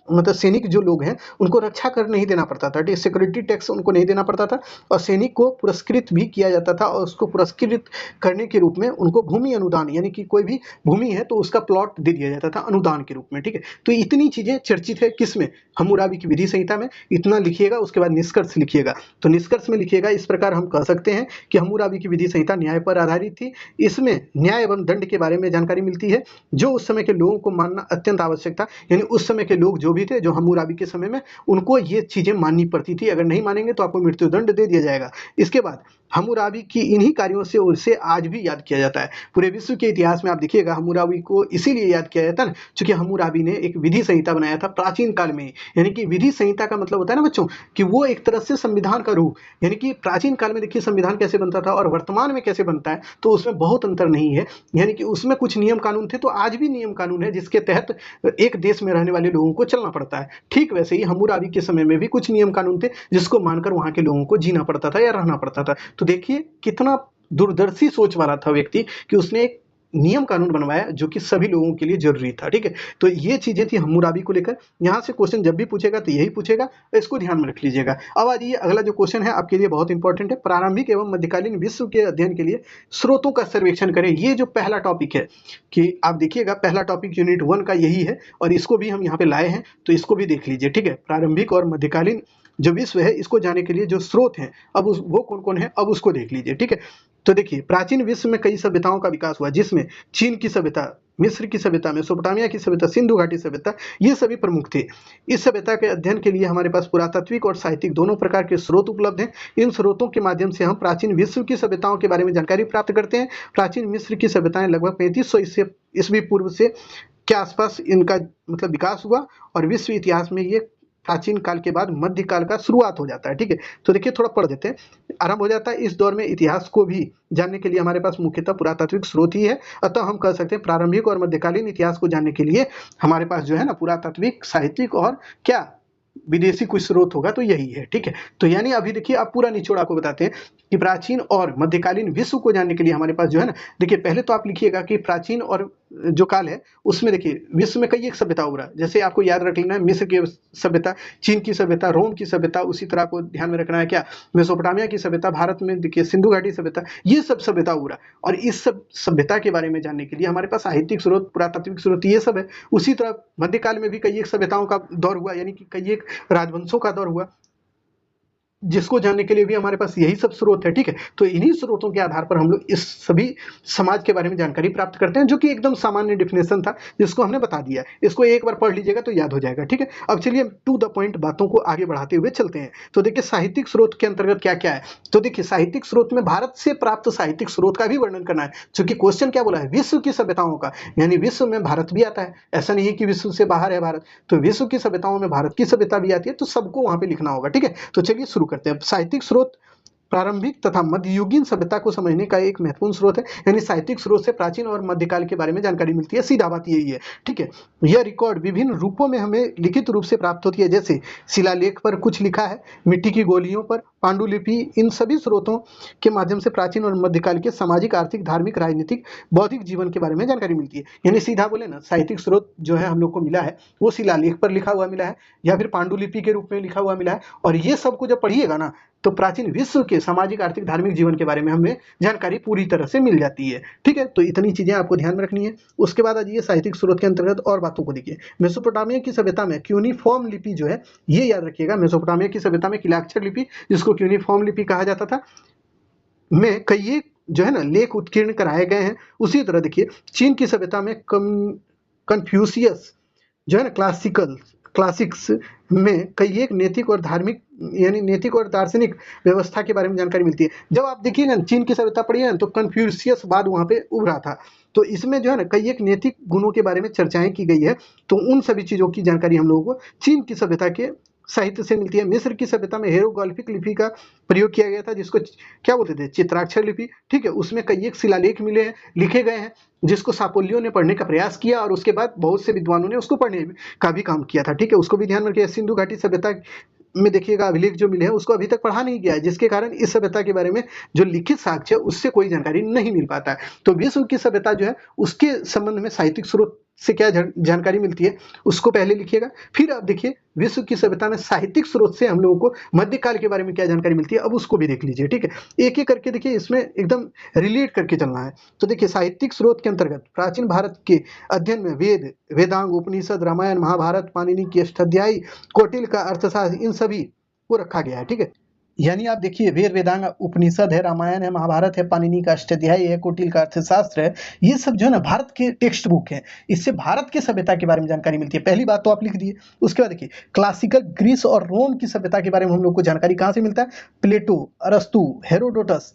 मतलब सैनिक जो लोग हैं उनको रक्षा कर नहीं देना पड़ता था, सिक्योरिटी टैक्स उनको नहीं देना पड़ता था, और सैनिक को पुरस्कृत भी किया जाता था, और उसको पुरस्कृत करने के रूप में उनको भूमि अनुदान, यानी कि कोई भी भूमि है तो उसका प्लॉट दे दिया जाता था अनुदान के रूप में। ठीक है, तो इतनी चीजें चर्चित है किसमें, हम्मुराबी की विधि संहिता में। इतना लिखिएगा, उसके बाद निष्कर्ष लिखिएगा। तो निष्कर्ष में लिखिएगा इस प्रकार हम कह सकते हैं कि हम्मुराबी की विधि संहिता न्याय पर आधारित थी। इसमें न्याय एवं दंड के बारे में जानकारी मिलती है, जो उस समय के लोगों को मानना अत्यंत आवश्यक था। यानी उस समय के लोग जो भी थे, जो हम्मुराबी के समय में, उनको ये चीजें माननी पड़ती थी। अगर नहीं मानेंगे तो आपको मृत्युदंड दे दिया जाएगा। इसके बाद हम्मुराबी की इन्हीं कार्यों से उसे आज भी याद किया जाता है। पूरे विश्व के इतिहास में आप देखिएगा हम्मुराबी को इसीलिए याद किया जाता है ना, क्योंकि हम्मुराबी ने एक विधि संहिता बनाया था प्राचीन काल में। यानी कि विधि संहिता का मतलब होता है ना बच्चों, कि वो एक तरह से संविधान का रूप, यानी कि प्राचीन काल में देखिए संविधान कैसे बनता था और वर्तमान में कैसे बनता है, तो उसमें बहुत अंतर नहीं है। यानी कि उसमें कुछ नियम कानून थे, तो आज भी नियम कानून है जिसके तहत एक देश में रहने वाले लोगों को चलना पड़ता है। ठीक वैसे ही हम्मुराबी के समय में भी कुछ नियम कानून थे जिसको मानकर वहां के लोगों को जीना पड़ता था या रहना पड़ता था। तो देखिए कितना दूरदर्शी सोच वाला था व्यक्ति कि उसने एक नियम कानून बनवाया जो कि सभी लोगों के लिए जरूरी था। ठीक है, तो ये चीजें थी हम्मुराबी को लेकर। यहाँ से क्वेश्चन जब भी पूछेगा तो यही पूछेगा, इसको ध्यान में रख लीजिएगा। अब आज ये अगला जो क्वेश्चन है आपके लिए बहुत इंपॉर्टेंट है। प्रारंभिक एवं मध्यकालीन विश्व के अध्ययन के लिए स्रोतों का सर्वेक्षण करें। ये जो पहला टॉपिक है, कि आप देखिएगा पहला टॉपिक यूनिट 1 का यही है, और इसको भी हम यहाँ पे लाए हैं, तो इसको भी देख लीजिए। ठीक है, प्रारंभिक और मध्यकालीन जो विश्व है इसको जानने के लिए जो स्रोत हैं, अब वो कौन कौन है, अब उसको देख लीजिए। ठीक है, तो देखिए प्राचीन विश्व में कई सभ्यताओं का विकास हुआ, जिसमें चीन की सभ्यता, मिस्र की सभ्यता, मेसोपोटामिया की सभ्यता, सिंधु घाटी सभ्यता, ये सभी प्रमुख थे। इस सभ्यता के अध्ययन के लिए हमारे पास पुरातात्विक और साहित्यिक दोनों प्रकार के स्रोत उपलब्ध हैं। इन स्रोतों के माध्यम से हम प्राचीन विश्व की सभ्यताओं के बारे में जानकारी प्राप्त करते हैं। प्राचीन मिस्र की सभ्यताएं लगभग 3500 ईस्वी पूर्व से के आसपास इनका मतलब विकास हुआ, और विश्व इतिहास में ये प्राचीन काल के बाद मध्यकाल का शुरुआत हो जाता है। ठीक है, तो देखिए थोड़ा पढ़ देते हैं, आरंभ हो जाता है। इस दौर में इतिहास को भी जानने के लिए हमारे पास मुख्यतः पुरातात्विक स्रोत ही है। अतः हम कह सकते हैं प्रारंभिक और मध्यकालीन इतिहास को जानने के लिए हमारे पास जो है ना पुरातात्विक, साहित्यिक और क्या विदेशी कोई स्रोत होगा, तो यही है। ठीक है, तो यानी अभी देखिए आप पूरा निचोड़ आपको बताते हैं कि प्राचीन और मध्यकालीन विश्व को जानने के लिए हमारे पास जो है ना, देखिए पहले तो आप लिखिएगा कि प्राचीन और जो काल है उसमें देखिए विश्व में कई एक सभ्यता उभरा। जैसे आपको याद रख लेना है मिस्र की सभ्यता, चीन की सभ्यता, रोम की सभ्यता, उसी तरह को ध्यान में रखना है क्या, मेसोपोटामिया की सभ्यता, भारत में देखिए सिंधु घाटी सभ्यता, ये सब सभ्यता उभरा। और इस सब सभ्यता के बारे में जानने के लिए हमारे पास साहित्यिक स्रोत, पुरातात्विक स्रोत, ये सब है। उसी तरह मध्यकाल में भी कई एक सभ्यताओं का दौर हुआ, यानी कि कई एक राजवंशों का दौर हुआ, जिसको जानने के लिए भी हमारे पास यही सब स्रोत है। ठीक है, तो इन्हीं स्रोतों के आधार पर हम लोग इस सभी समाज के बारे में जानकारी प्राप्त करते हैं, जो कि एकदम सामान्य डिफिनेशन था जिसको हमने बता दिया। इसको एक बार पढ़ लीजिएगा तो याद हो जाएगा। ठीक है, अब चलिए टू द पॉइंट बातों को आगे बढ़ाते हुए चलते हैं। तो देखिए साहित्यिक स्रोत के अंतर्गत क्या क्या है, तो देखिए साहित्यिक स्रोत में भारत से प्राप्त साहित्यिक स्रोत का भी वर्णन करना है, क्योंकि क्वेश्चन क्या बोला है, विश्व की सभ्यताओं का, यानी विश्व में भारत भी आता है। ऐसा नहीं है कि विश्व से बाहर है भारत, तो विश्व की सभ्यताओं में भारत की सभ्यता भी आती है, तो सबको वहां पे लिखना होगा। ठीक है, तो चलिए शुरू करते हैं। साहित्यिक स्रोत प्रारंभिक तथा मध्ययुगीन सभ्यता को समझने का एक महत्वपूर्ण स्रोत है, यानी साहित्यिक स्रोत से प्राचीन और मध्यकाल के बारे में जानकारी मिलती है। सीधा बात यही है। ठीक है, यह रिकॉर्ड विभिन्न रूपों में हमें लिखित रूप से प्राप्त होती है, जैसे शिलालेख पर कुछ लिखा है, मिट्टी की गोलियों पर, पांडुलिपि। इन सभी स्रोतों के माध्यम से प्राचीन और मध्यकाल के सामाजिक, आर्थिक, धार्मिक, राजनीतिक, बौद्धिक जीवन के बारे में जानकारी मिलती है। यानी सीधा बोले ना, साहित्यिक स्रोत जो है हम लोग को मिला है वो शिलालेख पर लिखा हुआ मिला है, या फिर पांडुलिपि के रूप में लिखा हुआ मिला है। और ये सबको जब पढ़िएगा ना, तो प्राचीन विश्व के सामाजिक आर्थिक धार्मिक जीवन के बारे में हमें जानकारी पूरी तरह से मिल जाती है। ठीक है, तो इतनी चीजें आपको ध्यान में रखनी है। उसके बाद आ जाइए साहित्यिक स्रोत के अंतर्गत और बातों को देखिए। मेसोपोटामिया की सभ्यता में क्यूनिफॉर्म लिपि जो है, ये याद रखिएगा, मेसोपोटामिया की सभ्यता में किलाक्षर लिपि, जिसको क्यूनिफॉर्म लिपि कहा जाता था, में कई जो है ना लेख उत्कीर्ण कराए गए हैं। उसी तरह देखिए चीन की सभ्यता में कन्फ्यूशियस जो है ना क्लासिक्स में कई एक नैतिक और धार्मिक यानी नैतिक और दार्शनिक व्यवस्था के बारे में जानकारी मिलती है। जब आप देखिए ना चीन की सभ्यता पढ़िए ना, तो कन्फ्यूशियस बाद वहाँ पे उभरा था, तो इसमें जो है ना कई एक नैतिक गुणों के बारे में चर्चाएं की गई है। तो उन सभी चीज़ों की जानकारी हम लोगों को चीन की सभ्यता के साहित्य से मिलती है। मिस्र की सभ्यता में हेरोग्लिफिक लिपि का प्रयोग किया गया था, जिसको क्या बोलते थे, चित्राक्षर लिपि। ठीक है, उसमें कई एक शिलालेख मिले हैं, लिखे गए हैं, जिसको सापोलियो ने पढ़ने का प्रयास किया और उसके बाद बहुत से विद्वानों ने उसको पढ़ने का भी काम किया था। ठीक है, उसको भी ध्यान में रखिए। सिंधु घाटी सभ्यता में देखिएगा अभिलेख जो मिले हैं उसको अभी तक पढ़ा नहीं गया है, जिसके कारण इस सभ्यता के बारे में जो लिखित साक्ष्य है उससे कोई जानकारी नहीं मिल पाता है। तो विश्व की सभ्यता जो है उसके संबंध में साहित्यिक स्रोत से क्या जानकारी मिलती है उसको पहले लिखिएगा। फिर आप देखिए विश्व की सभ्यता में साहित्यिक स्रोत से हम लोगों को मध्यकाल के बारे में क्या जानकारी मिलती है, अब उसको भी देख लीजिए। ठीक है, एक एक करके देखिए, इसमें एकदम रिलेट करके चलना है। तो देखिए साहित्यिक स्रोत के अंतर्गत प्राचीन भारत के अध्ययन में वेद, वेदांग, उपनिषद, रामायण, महाभारत, पाणिनि की अष्टाध्यायी, कौटिल्य का अर्थशास्त्र, इन सभी को रखा गया है। ठीक है, यानी आप देखिए वेद, वेदांग, उपनिषद है, रामायण है, महाभारत है, पाणिनि का अष्टाध्यायी है, कौटिल्य का अर्थशास्त्र है, ये सब जो है ना भारत के टेक्स्ट बुक है। इससे भारत की सभ्यता के बारे में जानकारी मिलती है। पहली बात तो आप लिख दिए। उसके बाद देखिए क्लासिकल ग्रीस और रोम की सभ्यता के बारे में हम लोग को जानकारी कहाँ से मिलता है, प्लेटो, अरस्तु, हेरोडोटस,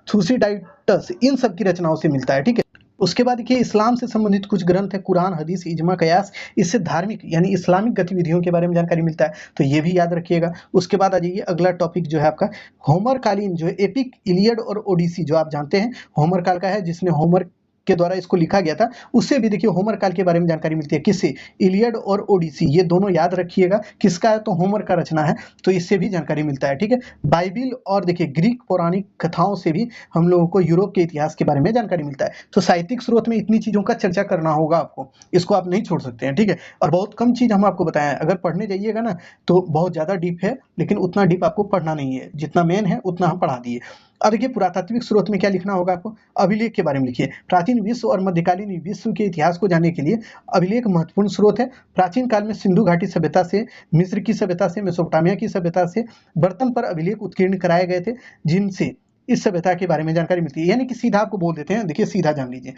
थुसिडाइटस, इन सब की रचनाओं से मिलता है। ठीक है, उसके बाद देखिए इस्लाम से संबंधित कुछ ग्रंथ है, कुरान, हदीस, इजमा, कयास, इससे धार्मिक यानी इस्लामिक गतिविधियों के बारे में जानकारी मिलता है, तो ये भी याद रखिएगा। उसके बाद आ जाइए अगला टॉपिक जो है आपका होमर कालीन जो है एपिक, इलियड और ओडिसी, जो आप जानते हैं होमर काल का है, जिसने होमर के द्वारा इसको लिखा गया था, उससे भी देखिए होमर काल के बारे में जानकारी मिलती है। किससे, इलियड और ओडिसी, ये दोनों याद रखिएगा। किसका है, तो होमर का रचना है, तो इससे भी जानकारी मिलता है। ठीक है, बाइबिल और देखिए ग्रीक पौराणिक कथाओं से भी हम लोगों को यूरोप के इतिहास के बारे में जानकारी मिलता है। तो साहित्यिक स्रोत में इतनी चीजों का चर्चा करना होगा आपको, इसको आप नहीं छोड़ सकते हैं। ठीक है, और बहुत कम चीज हम आपको बताएं, अगर पढ़ने जाइएगा ना तो बहुत ज्यादा डीप है, लेकिन उतना डीप आपको पढ़ना नहीं है, जितना मेन है उतना हम पढ़ा दिए। अब देखिए पुरातात्विक स्रोत में क्या लिखना होगा आपको, अभिलेख के बारे में लिखिए। प्राचीन विश्व और मध्यकालीन विश्व के इतिहास को जानने के लिए अभिलेख महत्वपूर्ण स्रोत है। प्राचीन काल में सिंधु घाटी सभ्यता से, मिस्र की सभ्यता से, मेसोपोटामिया की सभ्यता से बर्तन पर अभिलेख उत्कीर्ण कराए गए थे, जिनसे इस सभ्यता के बारे में जानकारी मिलती है। यानी कि सीधा आपको बोल देते हैं, देखिए सीधा जान लीजिए,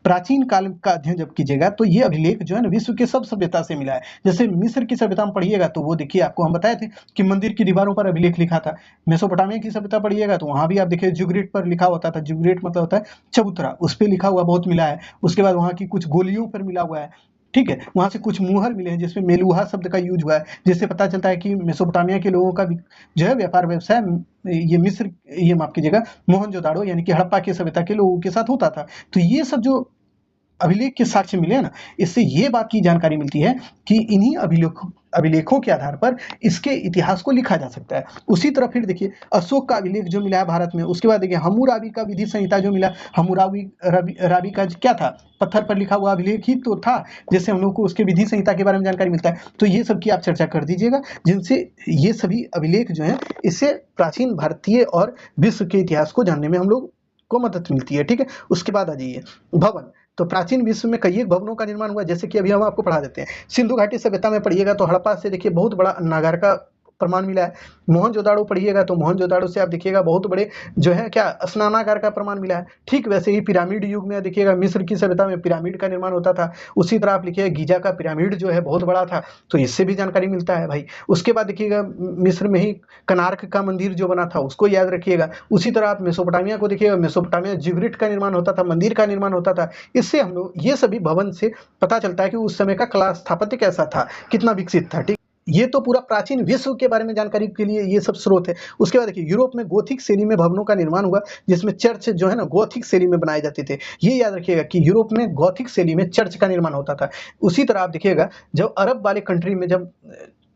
प्राचीन काल का अध्ययन जब कीजिएगा तो ये अभिलेख जो है ना विश्व के सब सभ्यता से मिला है। जैसे मिस्र की सभ्यता में पढ़िएगा तो वो देखिए आपको हम बताए थे कि मंदिर की दीवारों पर अभिलेख लिखा था। मेसोपोटामिया की सभ्यता पढ़िएगा तो वहां भी आप देखिए जुगरेट पर लिखा होता था, जुगरेट मतलब होता है चबूतरा, उस पर लिखा हुआ बहुत मिला है। उसके बाद वहां की कुछ गोलियों पर मिला हुआ है। ठीक है, वहां से कुछ मुहर मिले हैं जिसमें मेलुहा शब्द का यूज हुआ है, जिससे पता चलता है कि मेसोपोटामिया के लोगों का जो है व्यापार व्यवसाय ये मिस्र, ये माफ कीजिएगा, मोहनजोदाड़ो यानी कि हड़प्पा की सभ्यता के लोगों के साथ होता था। तो ये सब जो अभिलेख के साक्ष्य मिले ना, इससे ये बात की जानकारी मिलती है कि इन्हीं अभिलेखों के आधार पर इसके इतिहास को लिखा जा सकता है। उसी तरह फिर देखिए अशोक का अभिलेख जो मिला है भारत में। उसके बाद देखिए हम्मुराबी का विधि संहिता जो मिला, हम्मुराबी का क्या था, पत्थर पर लिखा हुआ अभिलेख ही तो था, जिससे हम लोग को उसके विधि संहिता के बारे में जानकारी मिलता है। तो ये सब की आप चर्चा कर दीजिएगा, जिनसे ये सभी अभिलेख जो है इससे प्राचीन भारतीय और विश्व के इतिहास को जानने में हम लोग को मदद मिलती है। ठीक है, उसके बाद आ जाइए भवन। तो प्राचीन विश्व में कई एक भवनों का निर्माण हुआ, जैसे कि अभी हम आपको पढ़ा देते हैं। सिंधु घाटी सभ्यता में पढ़िएगा तो हड़प्पा से देखिए बहुत बड़ा अन्नागार का प्रमाण मिला है। मोहनजोदाड़ो पढ़िएगा तो मोहनजोदाड़ो से आप देखिएगा बहुत बड़े जो है क्या स्नानागार का प्रमाण मिला है। ठीक वैसे ही पिरामिड युग में देखिएगा मिस्र की सभ्यता में पिरामिड का निर्माण होता था। उसी तरह आप लिखिएगा गीजा का पिरामिड जो है बहुत बड़ा था, तो इससे भी जानकारी मिलता है भाई। उसके बाद देखिएगा मिस्र में ही कनार्क का मंदिर जो बना था उसको याद रखिएगा। उसी तरह आप मेसोपोटामिया को देखिएगा, मेसोपोटामिया जिगरेट का निर्माण होता था, मंदिर का निर्माण होता था। इससे हम लोग ये सभी भवन से पता चलता है कि उस समय का कला स्थापत्य कैसा था, कितना विकसित था। ठीक, ये तो पूरा प्राचीन विश्व के बारे में जानकारी के लिए ये सब स्रोत है। उसके बाद देखिए यूरोप में गोथिक शैली में भवनों का निर्माण हुआ, जिसमें चर्च जो है ना गोथिक शैली में बनाए जाते थे। ये याद रखिएगा कि यूरोप में गोथिक शैली में चर्च का निर्माण होता था। उसी तरह आप देखिएगा जब अरब वाले कंट्री में जब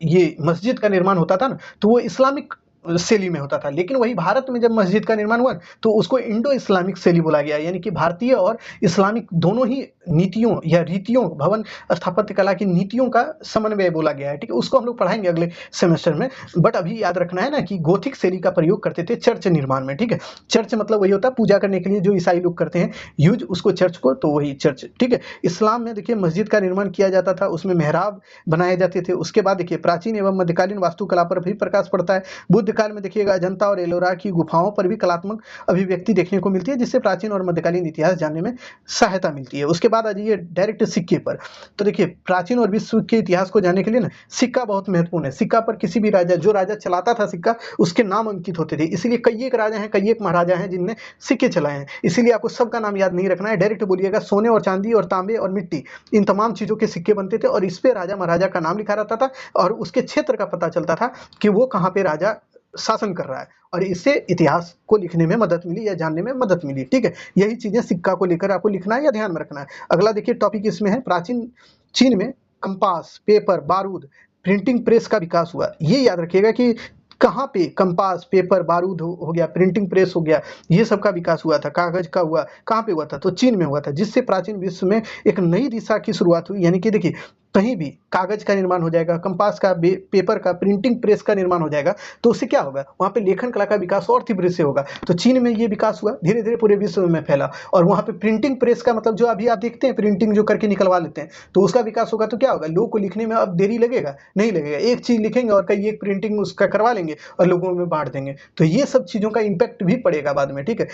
ये मस्जिद का निर्माण होता था ना, तो वो इस्लामिक शैली में होता था। लेकिन वही भारत में जब मस्जिद का निर्माण हुआ तो उसको इंडो इस्लामिक शैली बोला गया, यानी कि भारतीय और इस्लामिक दोनों ही नीतियों या रीतियों, भवन स्थापत्य कला की नीतियों का समन्वय बोला गया है। ठीक है, उसको हम लोग पढ़ाएंगे अगले सेमेस्टर में। बट अभी याद रखना है ना कि गोथिक शैली का प्रयोग करते थे चर्च निर्माण में। ठीक है, चर्च मतलब वही होता है पूजा करने के लिए जो ईसाई लोग करते हैं यूज उसको चर्च को, तो वही चर्च। ठीक है, इस्लाम में देखिए मस्जिद का निर्माण किया जाता था, उसमें मेहराब बनाए जाते थे। उसके बाद देखिए प्राचीन एवं मध्यकालीन वास्तुकला पर भी प्रकाश पड़ता है। बुद्ध काल में देखिएगा अजंता और एलोरा की गुफाओं पर भी कलात्मक अभिव्यक्ति देखने को मिलती है, जिससे प्राचीन और मध्यकालीन इतिहास जानने में सहायता मिलती है। उसके बाद आ जाइए डायरेक्ट सिक्के पर। तो देखिए प्राचीन और विश्व के इतिहास को जानने के लिए ना सिक्का बहुत महत्वपूर्ण है। सिक्का पर किसी भी राजा, जो राजा चलाता था सिक्का, उसके नाम अंकित होते थे। इसीलिए कई एक राजा हैं, कई एक महाराजा हैं जिनने सिक्के चलाए हैं। इसीलिए आपको सबका नाम याद नहीं रखना है, डायरेक्ट बोलिएगा सोने और चांदी और तांबे और मिट्टी, इन तमाम चीजों के सिक्के बनते थे और इस पे राजा महाराजा का नाम लिखा रहता था और उसके क्षेत्र का पता चलता था कि वो कहाँ पे राजा शासन कर रहा है, और इससे इतिहास को लिखने में मदद मिली या जानने में मदद मिली। ठीक है, यही चीजें सिक्का को लेकर आपको लिखना है या ध्यान में रखना है। अगला देखिए टॉपिक इसमें है, प्राचीन चीन में कंपास, पेपर, बारूद, प्रिंटिंग प्रेस का विकास हुआ। ये याद रखिएगा कि कहाँ पे कंपास, पेपर, बारूद हो गया, प्रिंटिंग प्रेस हो गया, ये सब का विकास हुआ था। कागज का हुआ, कहाँ पे हुआ था? तो चीन में हुआ था, जिससे प्राचीन विश्व में एक नई दिशा की शुरुआत हुई। यानी कि देखिए कहीं भी कागज का निर्माण हो जाएगा, कंपास का, पेपर का, प्रिंटिंग प्रेस का निर्माण हो जाएगा, तो उससे क्या होगा? वहाँ पे लेखन कला का विकास और तीव्र से होगा। तो चीन में ये विकास हुआ, धीरे धीरे पूरे विश्व में फैला। और वहाँ पे प्रिंटिंग प्रेस का मतलब जो अभी आप देखते हैं प्रिंटिंग जो करके निकलवा लेते हैं, तो उसका विकास होगा। तो क्या होगा? लोगों को लिखने में अब देरी लगेगा? नहीं लगेगा। एक चीज लिखेंगे और कई एक प्रिंटिंग उसका करवा लेंगे और लोगों में बांट देंगे। तो ये सब चीजों का इम्पैक्ट भी पड़ेगा बाद में। ठीक है,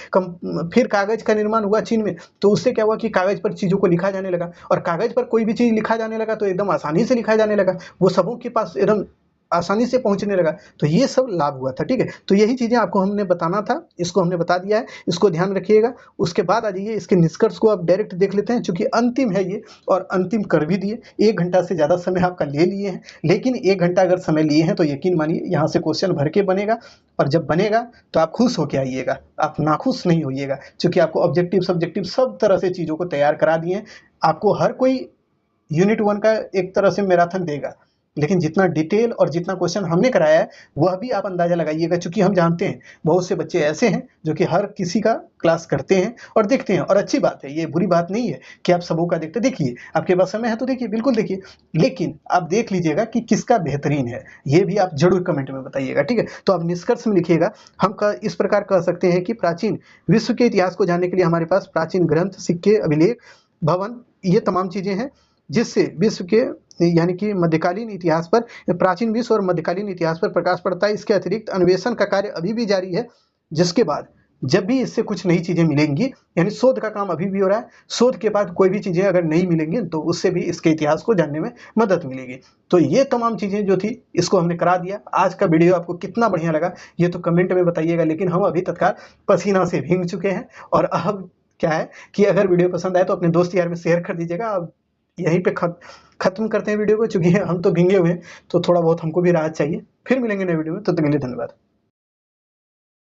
फिर कागज का निर्माण हुआ चीन में, तो उससे क्या हुआ कि कागज पर चीजों को लिखा जाने लगा, और कागज पर कोई भी चीज लिखा जाने लगा तो एकदम आसानी से लिखा जाने लगा, वो सबों के पास एकदम आसानी से पहुंचने लगा। तो ये सब लाभ हुआ था। ठीक है, तो यही चीजें आपको हमने बताना था, इसको हमने बता दिया है, इसको ध्यान रखिएगा। उसके बाद आ जाइए इसके निष्कर्ष को आप डायरेक्ट देख लेते हैं, चूंकि अंतिम है ये और अंतिम कर भी दिए। 1 घंटा से ज्यादा समय आपका ले लिए हैं, लेकिन 1 घंटा अगर समय लिए हैं तो यकीन मानिए यहाँ से क्वेश्चन भर के बनेगा, और जब बनेगा तो आप खुश होके आइएगा, आप नाखुश नहीं होइएगा, क्योंकि आपको ऑब्जेक्टिव सब्जेक्टिव सब तरह से चीजों को तैयार करा दिए हैं। आपको हर कोई यूनिट 1 का एक तरह से मैराथन देगा, लेकिन जितना डिटेल और जितना क्वेश्चन हमने कराया है वह भी आप अंदाजा लगाइएगा, क्योंकि हम जानते हैं बहुत से बच्चे ऐसे हैं जो कि हर किसी का क्लास करते हैं और देखते हैं, और अच्छी बात है, ये बुरी बात नहीं है कि आप सबों का देखते। देखिए आपके पास समय है तो देखिए, बिल्कुल देखिए, लेकिन आप देख लीजिएगा कि किसका बेहतरीन है, ये भी आप जरूर कमेंट में बताइएगा। ठीक है, तो आप निष्कर्ष में लिखिएगा। हम इस प्रकार कह सकते हैं कि प्राचीन विश्व के इतिहास को जानने के लिए हमारे पास प्राचीन ग्रंथ, सिक्के, अभिलेख, भवन, ये तमाम चीजें हैं, जिससे विश्व के यानी कि मध्यकालीन इतिहास पर, प्राचीन विश्व और मध्यकालीन इतिहास पर प्रकाश पड़ता है। इसके अतिरिक्त अन्वेषण का कार्य अभी भी जारी है, जिसके बाद जब भी इससे कुछ नई चीजें मिलेंगी, यानी शोध का काम अभी भी हो रहा है, शोध के बाद कोई भी चीजें अगर नहीं मिलेंगी तो उससे भी इसके इतिहास को जानने में मदद मिलेगी। तो ये तमाम चीजें जो थी इसको हमने करा दिया। आज का वीडियो आपको कितना बढ़िया लगा ये तो कमेंट में बताइएगा, लेकिन हम अभी तत्काल पसीना से भीग चुके हैं, और अब क्या है कि अगर वीडियो पसंद आए तो अपने दोस्त यार में शेयर कर दीजिएगा। अब यहीं पे खत्म करते हैं वीडियो को, चूंकि हम तो भींगे हुए हैं, तो थोड़ा बहुत हमको भी राहत चाहिए। फिर मिलेंगे नए वीडियो में, तो तक के लिए धन्यवाद।